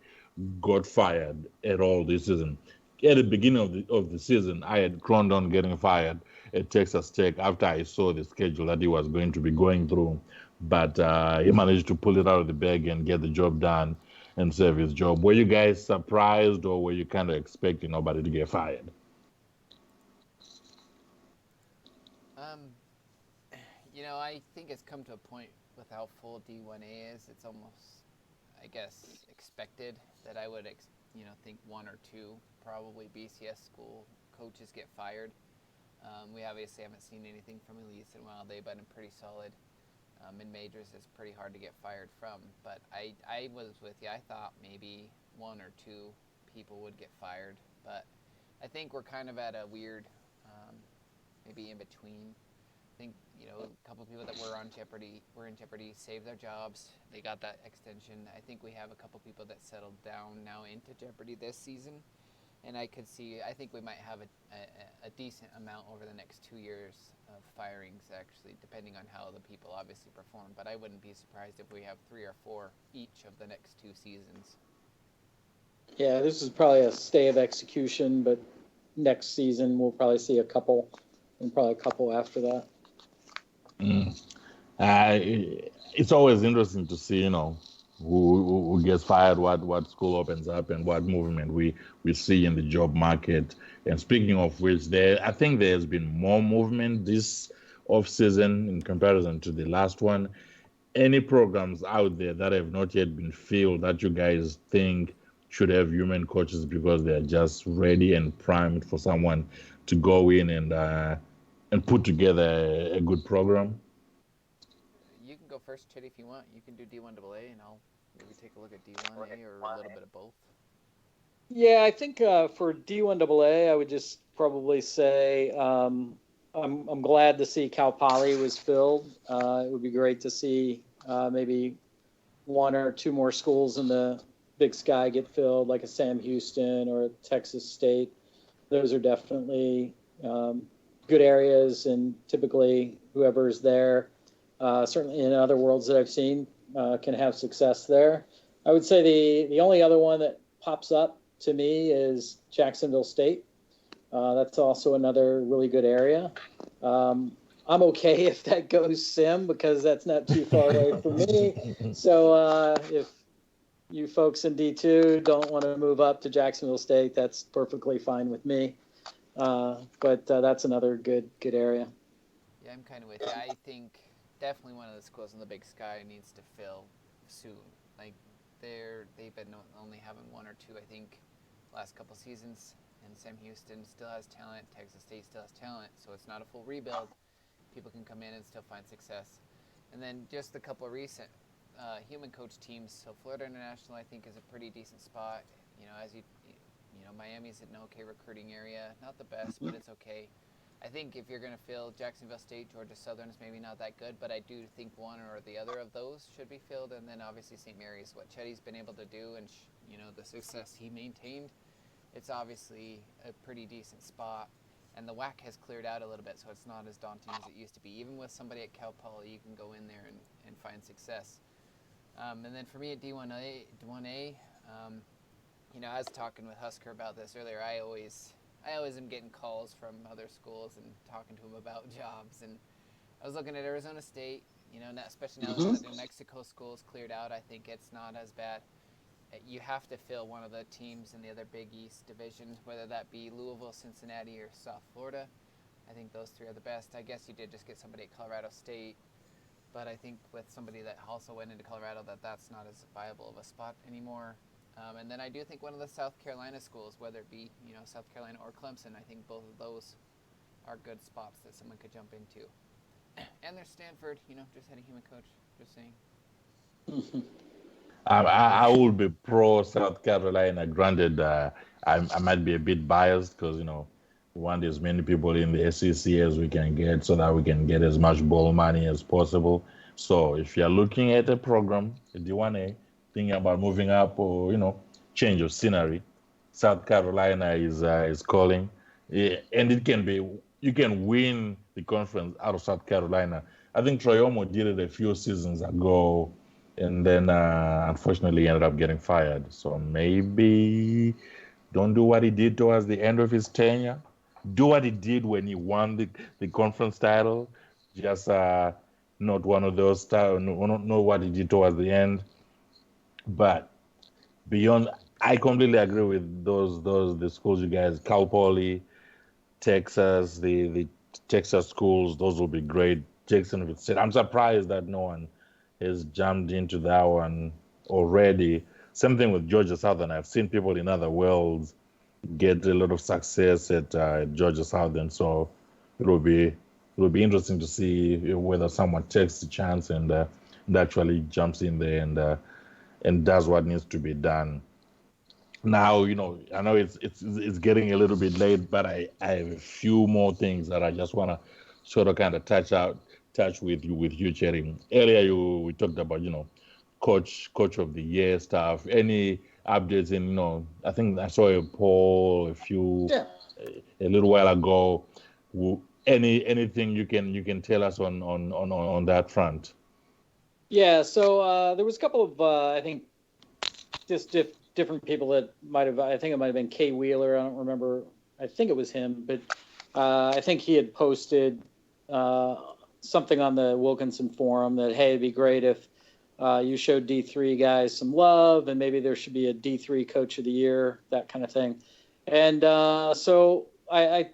got fired at all this season. At the beginning of the season, I had croned on getting fired at Texas Tech after I saw the schedule that he was going to be going through. But he managed to pull it out of the bag and get the job done and serve his job. Were you guys surprised, or were you kind of expecting nobody to get fired? I think it's come to a point with how full D1A is. It's almost, I guess, expected that I would, think 1 or 2 probably BCS school coaches get fired. We obviously haven't seen anything from Elise in a while. They've been pretty solid. In majors, it's pretty hard to get fired from. But I was with you. I thought maybe one or two people would get fired, but I think we're kind of at a weird, maybe in between. I think a couple of people that were in jeopardy, saved their jobs. They got that extension. I think we have a couple people that settled down now into jeopardy this season, and I think we might have a decent amount over the next 2 years of firings, actually, depending on how the people obviously perform. But I wouldn't be surprised if we have 3 or 4 each of the next 2 seasons. Yeah, this is probably a stay of execution, but next season we'll probably see a couple, and probably a couple after that. It's always interesting to see, who gets fired, what school opens up, and what movement we see in the job market. And speaking of which, I think there's been more movement this off season in comparison to the last one. Any programs out there that have not yet been filled that you guys think should have human coaches because they're just ready and primed for someone to go in and put together a good program? You can go first, Chetty, if you want. You can do D1AA, and I'll maybe take a look at D1A or a little bit of both. Yeah, I think for D1AA, I would just probably say I'm glad to see Cal Poly was filled. It would be great to see maybe 1 or 2 more schools in the Big Sky get filled, like a Sam Houston or a Texas State. Those are definitely good areas, and typically whoever's there, certainly in other worlds that I've seen, can have success there. I would say the only other one that pops up to me is Jacksonville State. That's also another really good area. I'm okay if that goes sim because that's not too far away from me. So if you folks in D2 don't want to move up to Jacksonville State, that's perfectly fine with me. But that's another good area. Yeah, I'm kind of with you. I think definitely one of the schools in the Big Sky needs to fill soon. Like they've been only having 1 or 2, I think, last couple seasons. And Sam Houston still has talent. Texas State still has talent. So it's not a full rebuild. People can come in and still find success. And then just a couple of recent human coach teams. So Florida International, I think, is a pretty decent spot. Miami's an okay recruiting area. Not the best, but it's okay. I think if you're going to fill Jacksonville State, Georgia Southern is maybe not that good, but I do think one or the other of those should be filled. And then obviously St. Mary's, what Chetty's been able to do, and the success he maintained, it's obviously a pretty decent spot. And the WAC has cleared out a little bit, so it's not as daunting as it used to be. Even with somebody at Cal Poly, you can go in there and find success. And then for me at D1A, I was talking with Husker about this earlier. I always am getting calls from other schools and talking to them about jobs. And I was looking at Arizona State, especially now that the New Mexico schools cleared out, I think it's not as bad. You have to fill one of the teams in the other Big East division, whether that be Louisville, Cincinnati, or South Florida. I think those 3 are the best. I guess you did just get somebody at Colorado State, but I think with somebody that also went into Colorado, that's not as viable of a spot anymore. And then I do think one of the South Carolina schools, whether it be South Carolina or Clemson, I think both of those are good spots that someone could jump into. And there's Stanford, just had a human coach, just saying. I would be pro South Carolina. Granted, I might be a bit biased because we want as many people in the SEC as we can get, so that we can get as much bowl money as possible. So if you're looking at a program, a D1A, thinking about moving up or change of scenery, South Carolina is calling, and it can be you can win the conference out of South Carolina. I think Troy Omo did it a few seasons ago, and then unfortunately ended up getting fired. So maybe don't do what he did towards the end of his tenure. Do what he did when he won the conference title. Just not one of those style. Know what he did towards the end. But beyond, I completely agree with the schools you guys, Cal Poly, Texas, the Texas schools. Those will be great. Jacksonville State. I'm surprised that no one has jumped into that one already. Same thing with Georgia Southern. I've seen people in other worlds get a lot of success at Georgia Southern, so it will be It will be interesting to see whether someone takes the chance and actually jumps in there and does what needs to be done. Now, I know it's getting a little bit late, but I have a few more things that I just want to sort of kind of touch with you, Cherry. Earlier, we talked about coach of the year stuff. Any updates in I think I saw a poll Yeah. a little while ago. Anything you can tell us on that front? Yeah. So there was a couple of I think just different people that might have. I think it might have been Kay Wheeler. I don't remember. I think it was him, but I think he had posted something on the Wilkinson forum that hey, it'd be great if you showed D3 guys some love, and maybe there should be a D3 Coach of the Year, that kind of thing. And so I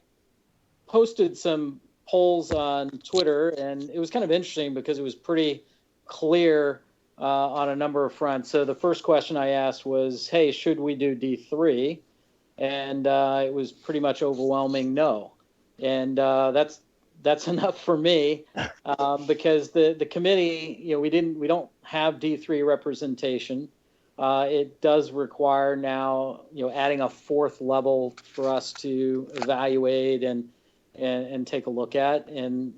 posted some polls on Twitter, and it was kind of interesting because it was pretty clear on a number of fronts. So the first question I asked was, hey, should we do D3? And it was pretty much overwhelming no. And that's enough for me because the committee, we don't have D3 representation. It does require now, adding a fourth level for us to evaluate and take a look at. And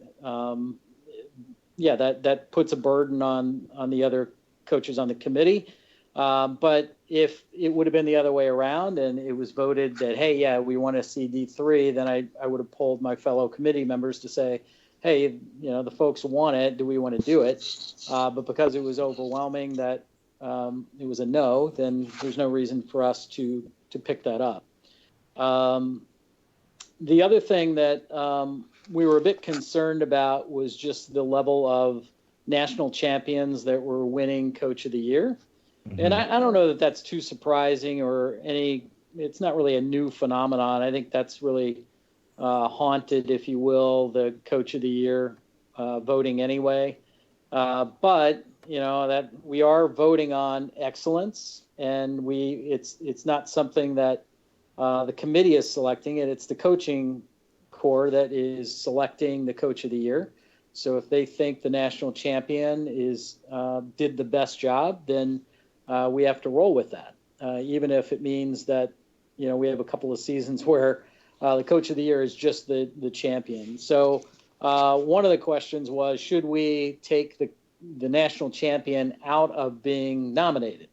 that puts a burden on the other coaches on the committee. But if it would have been the other way around and it was voted that, hey, yeah, we want to see D3, then I would have polled my fellow committee members to say, hey, the folks want it. Do we want to do it? But because it was overwhelming that it was a no, then there's no reason for us to pick that up. The other thing that we were a bit concerned about was just the level of national champions that were winning Coach of the Year. Mm-hmm. And I don't know that that's too surprising or it's not really a new phenomenon. I think that's really haunted, if you will, the Coach of the Year voting anyway. But that we are voting on excellence, and it's not something that the committee is selecting it. It's the coaching core that is selecting the Coach of the Year. So if they think the national champion did the best job, then we have to roll with that, even if it means that we have a couple of seasons where the Coach of the Year is just the champion. So one of the questions was, should we take the national champion out of being nominated?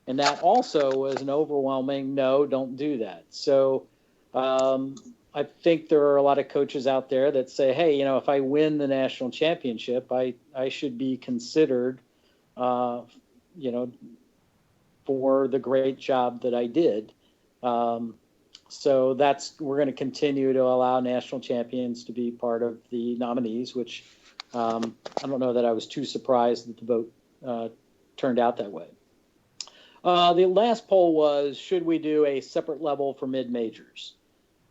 And that also was an overwhelming no, don't do that. So I think there are a lot of coaches out there that say, hey, if I win the national championship, I should be considered, for the great job that I did. So we're going to continue to allow national champions to be part of the nominees, which I don't know that I was too surprised that the vote turned out that way. The last poll was, should we do a separate level for mid-majors?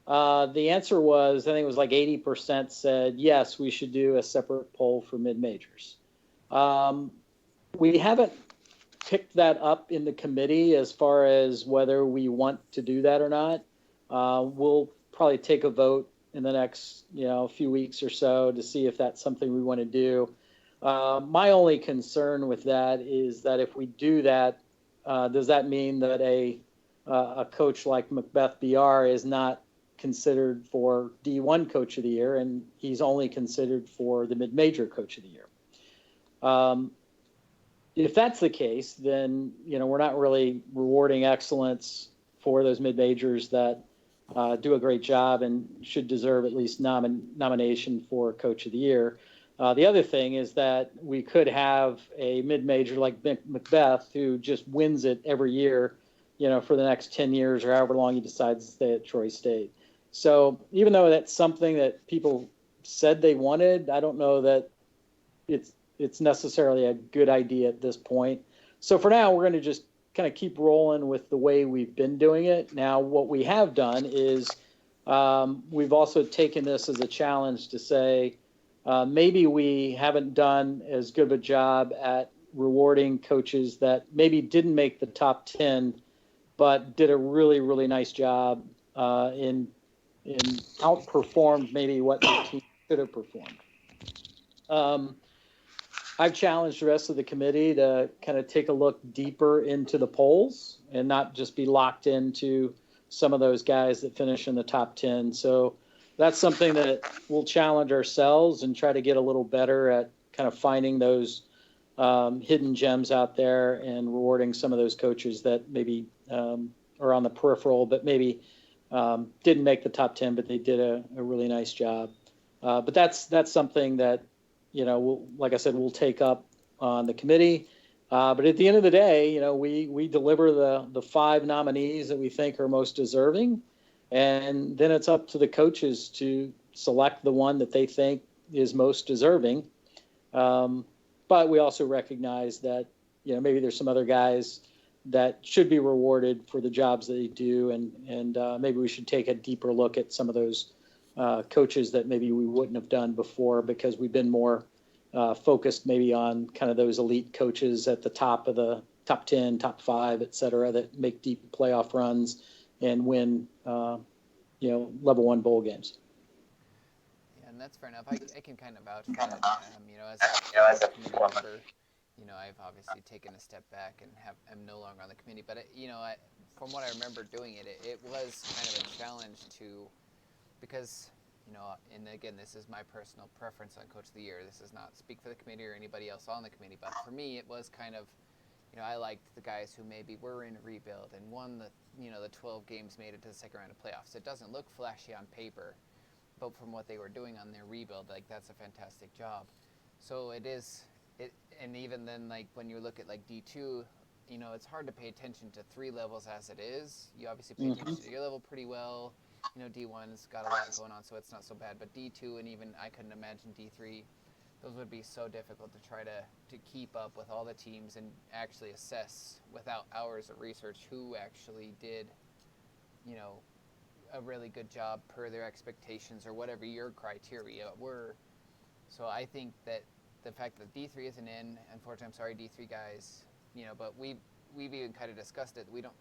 The answer was, I think it was like 80% said, yes, we should do a separate poll for mid-majors. We haven't picked that up in the committee as far as whether we want to do that or not. We'll probably take a vote in the next few weeks or so to see if that's something we want to do. My only concern with that is that if we do that, does that mean that a coach like Macbeth BR is not considered for D1 Coach of the Year, and he's only considered for the mid-major Coach of the Year? If that's the case, then we're not really rewarding excellence for those mid-majors that do a great job and should deserve at least nomination for Coach of the Year. The other thing is that we could have a mid-major like Macbeth who just wins it every year, for the next 10 years or however long he decides to stay at Troy State. So even though that's something that people said they wanted, I don't know that it's necessarily a good idea at this point. So for now, we're going to just kind of keep rolling with the way we've been doing it. Now, what we have done is we've also taken this as a challenge to say, maybe we haven't done as good of a job at rewarding coaches that maybe didn't make the top 10, but did a really, really nice job in outperformed maybe what the team should have performed. I've challenged the rest of the committee to kind of take a look deeper into the polls and not just be locked into some of those guys that finish in the top 10. So that's something that we'll challenge ourselves and try to get a little better at kind of finding those hidden gems out there and rewarding some of those coaches that maybe are on the peripheral, but maybe didn't make the top 10, but they did a really nice job. But that's something that, like I said, we'll take up on the committee. But at the end of the day, we deliver the 5 nominees that we think are most deserving. And then it's up to the coaches to select the one that they think is most deserving. But we also recognize that, maybe there's some other guys that should be rewarded for the jobs that they do. And maybe we should take a deeper look at some of those coaches that maybe we wouldn't have done before because we've been more focused maybe on kind of those elite coaches at the top of the top 10, top 5, et cetera, that make deep playoff runs and win, level 1 bowl games. Yeah, and that's fair enough. I can kind of vouch for that. As a committee member, I've obviously taken a step back and am no longer on the committee. But from what I remember doing it, it was kind of a challenge because. And again, this is my personal preference on Coach of the Year. This does not speak for the committee or anybody else on the committee, but for me, it was kind of, I liked the guys who maybe were in a rebuild and won the 12 games, made it to the second round of playoffs. It doesn't look flashy on paper, but from what they were doing on their rebuild, that's a fantastic job. So and even then, when you look at D2, it's hard to pay attention to 3 levels as it is. You obviously pay attention to your level pretty well. D1's got a lot going on, so it's not so bad. But D2 and even I couldn't imagine D3, those would be so difficult to try to keep up with all the teams and actually assess without hours of research who actually did, a really good job per their expectations or whatever your criteria were. So I think that the fact that D3 isn't in, unfortunately, I'm sorry, D3 guys, but we've even kind of discussed it. We don't.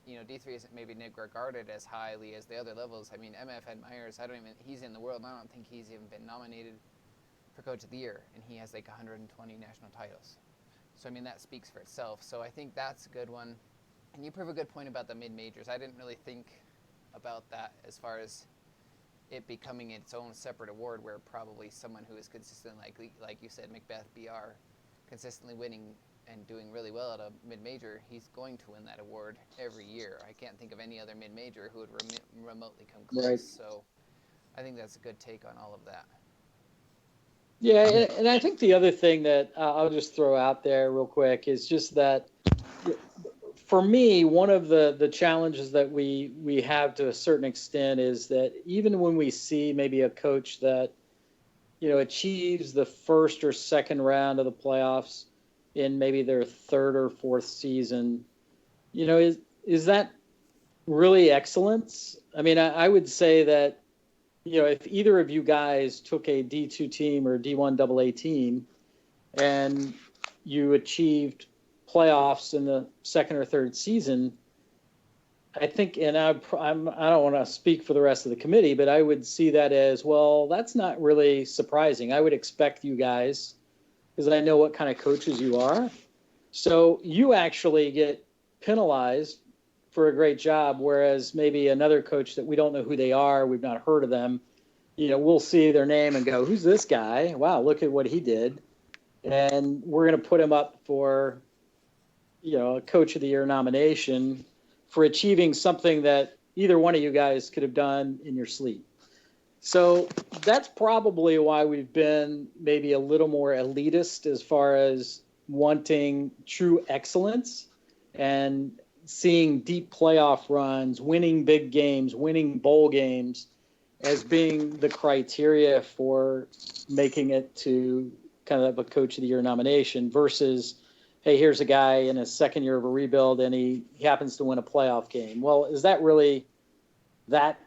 D3 isn't maybe regarded as highly as the other levels. I mean, MF Ed Myers, he's in the world, and I don't think he's even been nominated for Coach of the Year, and he has 120 national titles. So, that speaks for itself. So I think that's a good one. And you prove a good point about the mid-majors. I didn't really think about that as far as it becoming its own separate award where probably someone who is consistent, like you said, Macbeth BR, consistently winning and doing really well at a mid-major, he's going to win that award every year. I can't think of any other mid-major who would remotely come close. Right. So I think that's a good take on all of that. Yeah, and I think the other thing that I'll just throw out there real quick is just that, for me, one of the challenges that we have to a certain extent is that even when we see maybe a coach that, achieves the first or second round of the playoffs in maybe their 3rd or 4th season, is that really excellence? I would say that, if either of you guys took a D2 team or a D1 AA team and you achieved playoffs in the 2nd or 3rd season, I think, and I don't want to speak for the rest of the committee, but I would see that as, well, that's not really surprising. I would expect you guys, because I know what kind of coaches you are. So you actually get penalized for a great job, whereas maybe another coach that we don't know who they are, we've not heard of them, we'll see their name and go, who's this guy? Wow, look at what he did. And we're going to put him up for, a Coach of the Year nomination for achieving something that either one of you guys could have done in your sleep. So that's probably why we've been maybe a little more elitist as far as wanting true excellence and seeing deep playoff runs, winning big games, winning bowl games as being the criteria for making it to kind of a Coach of the Year nomination versus, hey, here's a guy in his 2nd year of a rebuild and he happens to win a playoff game. Well, is that really that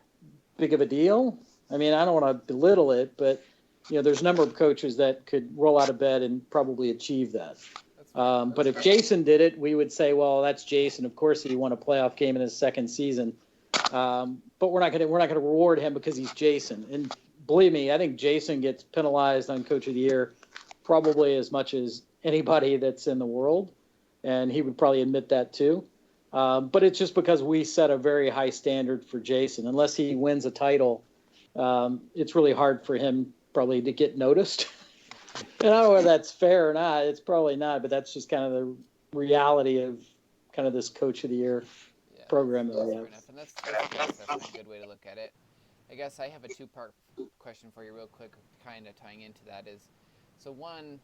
big of a deal? I don't want to belittle it, but there's a number of coaches that could roll out of bed and probably achieve that. But if Jason did it, we would say, well, that's Jason. Of course, he won a playoff game in his 2nd season. But we're not going to reward him because he's Jason. And believe me, I think Jason gets penalized on Coach of the Year probably as much as anybody that's in the world, and he would probably admit that too. But it's just because we set a very high standard for Jason. Unless he wins a title, it's really hard for him probably to get noticed. And I don't know whether that's fair or not. It's probably not, but that's just kind of the reality of kind of this Coach of the Year Yeah, program that that's we fair have. enough, and that's a good assessment, a good way to look at it. I guess I have a two-part question for you, real quick, kind of tying into that is, so one,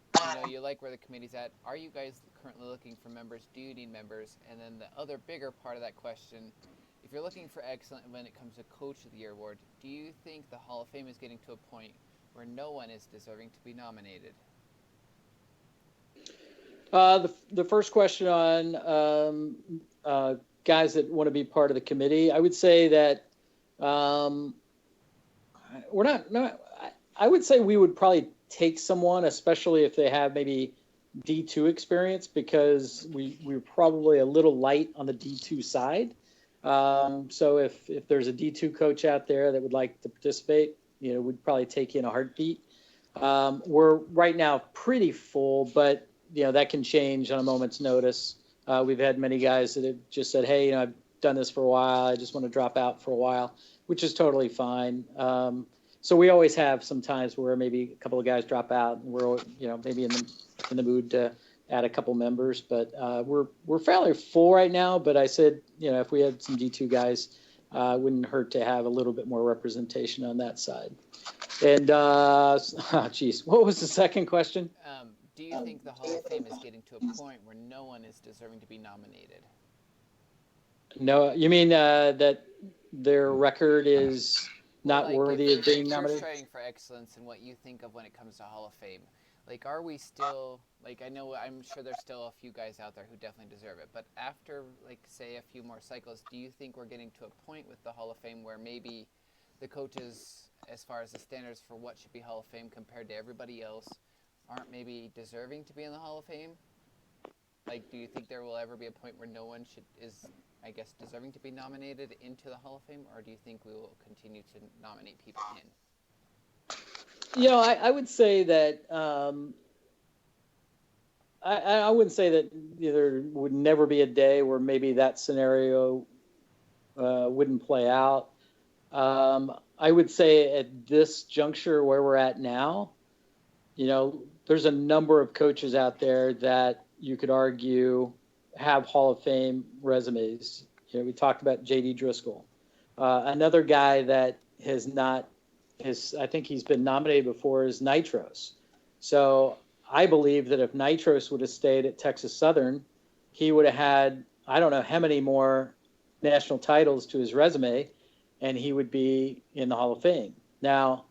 you like where the committee's at. Are you guys currently looking for members? Do you need members? And then the other bigger part of that question, if you're looking for excellent when it comes to Coach of the Year award, do you think the Hall of Fame is getting to a point where no one is deserving to be nominated? The first question on guys that want to be part of the committee, I would say that we're not. I would say we would probably take someone, especially if they have maybe D2 experience, because we're probably a little light on the D2 side. So if there's a D2 coach out there that would like to participate, we'd probably take you in a heartbeat. We're right now pretty full, but that can change on a moment's notice. We've had many guys that have just said, "Hey, I've done this for a while. I just want to drop out for a while," which is totally fine. So we always have some times where maybe a couple of guys drop out, and we're maybe in the mood to add a couple members. But we're fairly full right now. But I said, if we had some D2 guys, it wouldn't hurt to have a little bit more representation on that side. And what was the second question? Do you think the Hall of Fame is getting to a point where no one is deserving to be nominated? No, you mean that their record is not worthy of being If you're nominated? striving for excellence in what you think of when it comes to Hall of Fame, are we still, I'm sure there's still a few guys out there who definitely deserve it, but after, say, a few more cycles, do you think we're getting to a point with the Hall of Fame where maybe the coaches, as far as the standards for what should be Hall of Fame compared to everybody else, aren't maybe deserving to be in the Hall of Fame? Do you think there will ever be a point where no one is deserving to be nominated into the Hall of Fame, or do you think we will continue to nominate people in? I would say that I wouldn't say that there would never be a day where maybe that scenario wouldn't play out. I would say at this juncture where we're at now, there's a number of coaches out there that you could argue have Hall of Fame resumes. We talked about J.D. Driscoll. Another guy that I think he's been nominated before, is Nitros. So I believe that if Nitros would have stayed at Texas Southern, he would have had, I don't know how many more national titles to his resume, and he would be in the Hall of Fame. Now,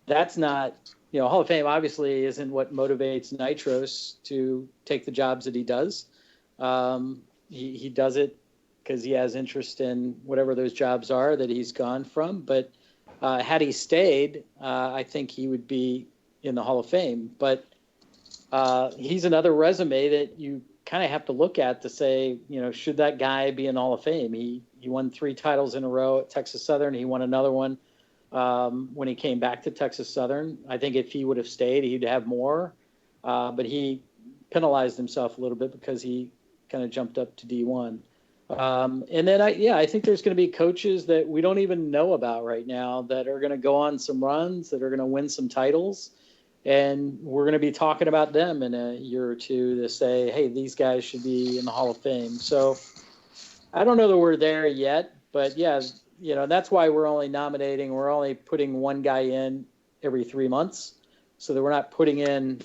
that's not, Hall of Fame obviously isn't what motivates Nitros to take the jobs that he does. He does it because he has interest in whatever those jobs are that he's gone from. But had he stayed, I think he would be in the Hall of Fame. But he's another resume that you kind of have to look at to say, should that guy be in the Hall of Fame? He won 3 titles in a row at Texas Southern. He won another one when he came back to Texas Southern. I think if he would have stayed, he'd have more. But he penalized himself a little bit because he kind of jumped up to D1. And then I think there's going to be coaches that we don't even know about right now that are going to go on some runs, that are going to win some titles. And we're going to be talking about them in a year or two to say, hey, these guys should be in the Hall of Fame. So I don't know that we're there yet, but yeah, that's why we're only nominating. We're only putting one guy in every 3 months, so that we're not putting in,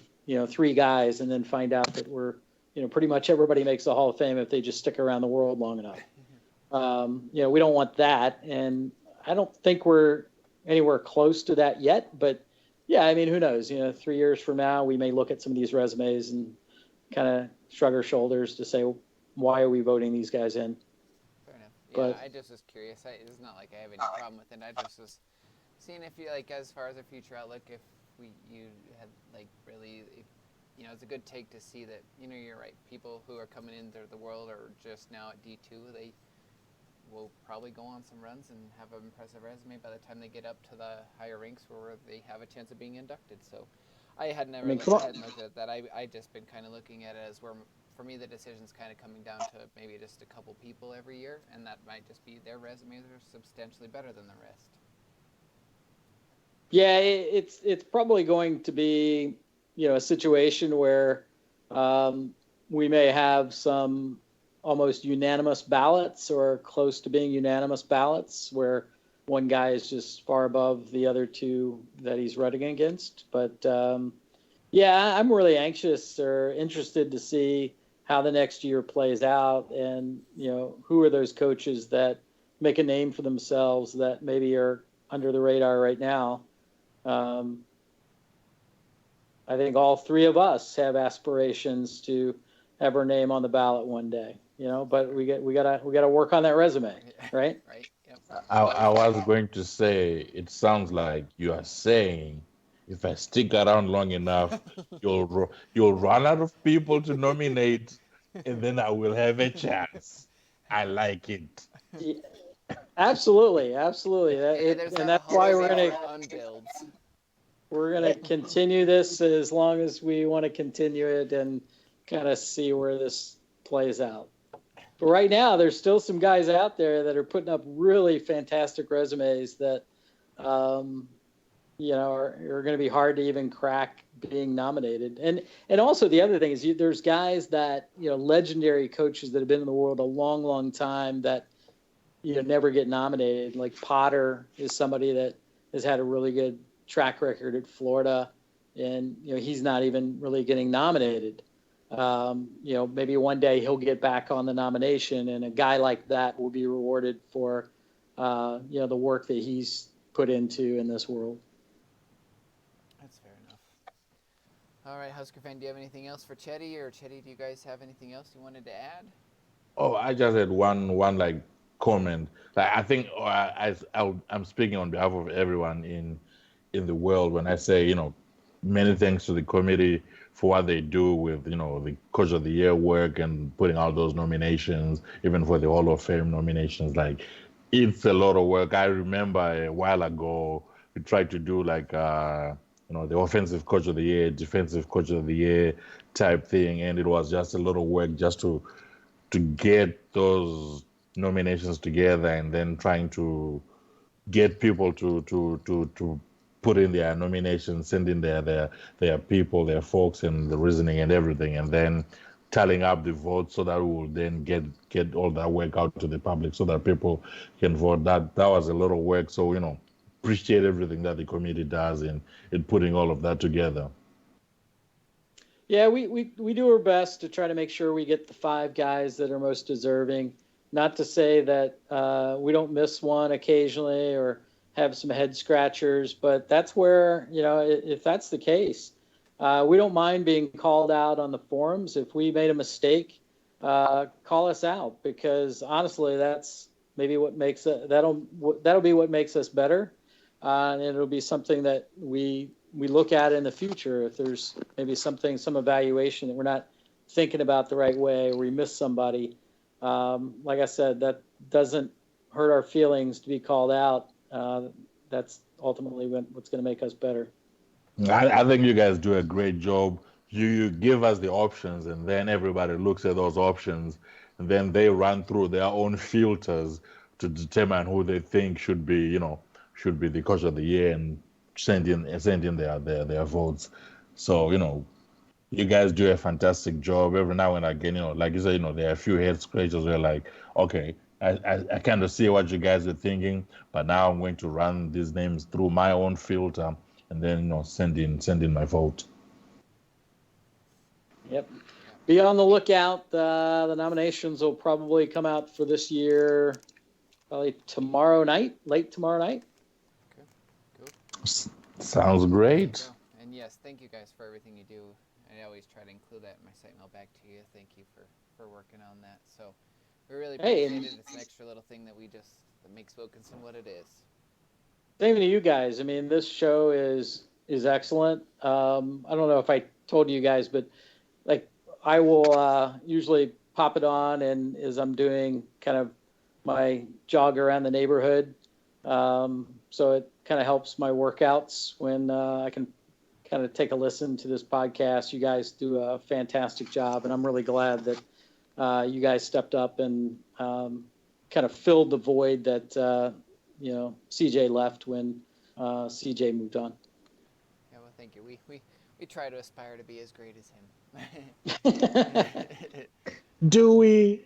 3 guys and then find out that we're, pretty much everybody makes the Hall of Fame if they just stick around the world long enough. We don't want that. And I don't think we're anywhere close to that yet, but yeah, I mean, who knows? 3 years from now, we may look at some of these resumes and kind of shrug our shoulders to say, why are we voting these guys in? Fair enough. Yeah, I just was curious. It's not like I have any problem with it. I just was seeing if you, as far as a future outlook, if you had, really, it's a good take to see that, you're right. People who are coming into the world are just now at D2. will probably go on some runs and have an impressive resume by the time they get up to the higher ranks where they have a chance of being inducted. So I had I never mean, I hadn't looked at that. I just been kind of looking at it as where for me the decision's kind of coming down to maybe just a couple people every year, and that might just be their resumes are substantially better than the rest. Yeah, it's probably going to be, a situation where we may have some almost unanimous ballots or close to being unanimous ballots where one guy is just far above the other two that he's running against. But yeah, I'm really anxious or interested to see how the next year plays out, and who are those coaches that make a name for themselves that maybe are under the radar right now. I think all three of us have aspirations to have our name on the ballot one day, but we gotta work on that resume, right? Right. Yep. I was going to say, it sounds like you are saying, if I stick around long enough, you'll run out of people to nominate, and then I will have a chance. I like it. Yeah, absolutely, absolutely. Hey, there's And our that's Hall why of we're Fame gonna for unbuilds. continue this as long as we want to continue it and kind of see where this plays out. But right now, there's still some guys out there that are putting up really fantastic resumes that, are going to be hard to even crack being nominated. And also the other thing is there's guys that, legendary coaches that have been in the world a long, long time that, never get nominated. Like Potter is somebody that has had a really good track record at Florida, and he's not even really getting nominated. Maybe one day he'll get back on the nomination, and a guy like that will be rewarded for the work that he's put into in this world. That's fair enough. All right, Husker fan, do you have anything else for Chetty, or Chetty, do you guys have anything else you wanted to add? Oh, I just had one like comment. Like I think I'm speaking on behalf of everyone in the world when I say, many thanks to the committee for what they do with, the Coach of the Year work and putting out those nominations, even for the Hall of Fame nominations. Like, it's a lot of work. I remember a while ago, we tried to do like, the Offensive Coach of the Year, Defensive Coach of the Year type thing. And it was just a lot of work just to get those nominations together and then trying to get people to put in their nominations, send in their people, their folks, and the reasoning and everything, and then tallying up the votes so that we will then get all that work out to the public so that people can vote. That was a lot of work. So appreciate everything that the committee does in putting all of that together. Yeah, we do our best to try to make sure we get the 5 guys that are most deserving. Not to say that we don't miss one occasionally or have some head scratchers, but that's where, if that's the case, we don't mind being called out on the forums. If we made a mistake, call us out, because honestly, that's maybe what makes it, that'll be what makes us better. And it'll be something that we look at in the future if there's maybe some evaluation that we're not thinking about the right way, or we miss somebody. Like I said, that doesn't hurt our feelings to be called out. That's ultimately what's going to make us better. I think you guys do a great job. You give us the options, and then everybody looks at those options, and then they run through their own filters to determine who they think should be the Coach of the Year, and send in their votes. So you guys do a fantastic job. Every now and again, like you said, there are a few head scratches where like, okay, I kind of see what you guys are thinking, but now I'm going to run these names through my own filter and then send in my vote. Yep. Be on the lookout. The nominations will probably come out for this year probably late tomorrow night. Okay, cool. Sounds great. And yes, thank you guys for everything you do. I always try to include that in my site mail back to you. Thank you for working on that. So we really appreciate it. It's an extra little thing that makes Wilkinson what it is. Same to you guys. I mean, this show is excellent. I don't know if I told you guys, but like I will usually pop it on, and as I'm doing kind of my jog around the neighborhood. So it kind of helps my workouts when I can kind of take a listen to this podcast. You guys do a fantastic job, and I'm really glad that you guys stepped up and kind of filled the void that CJ left when CJ moved on. Yeah, well, thank you. We try to aspire to be as great as him. Do we?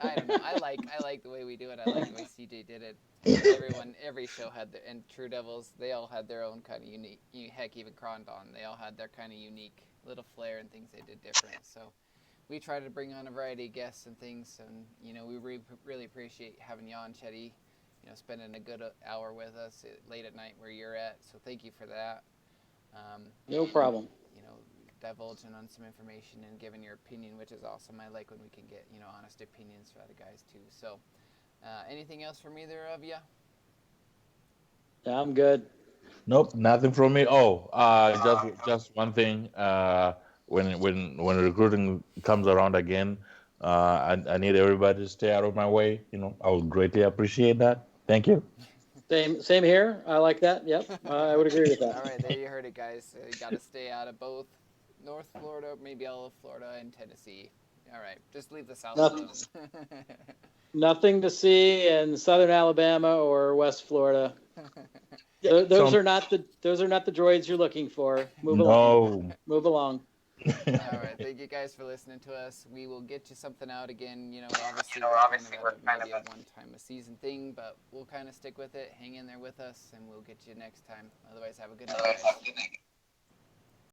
I don't know. I like the way we do it. I like the way CJ did it. Every show had their, and True Devils, they all had their own kind of unique. Heck, even Crondon, they all had their kind of unique little flair and things they did different. So we try to bring on a variety of guests and things, and we really appreciate having you on, Chetty. Spending a good hour with us late at night where you're at. So thank you for that. No problem. Divulging on some information and giving your opinion, which is awesome. I like when we can get honest opinions for other guys too. So, anything else from either of you? I'm good. Nope, nothing from me. Oh, just one thing. When recruiting comes around again, I need everybody to stay out of my way. I would greatly appreciate that. Thank you. Same here. I like that. Yep, I would agree with that. All right, there you heard it, guys. You got to stay out of both North Florida, maybe all of Florida, and Tennessee. All right, just leave the South alone. Nothing to see in Southern Alabama or West Florida. Those are not the droids you're looking for. Move along. Move along. All right, thank you guys for listening to us. We will get you something out again. Obviously we're kind of a one-time a season thing, but we'll kind of stick with it. Hang in there with us, and we'll get you next time. Otherwise, have a good night, guys.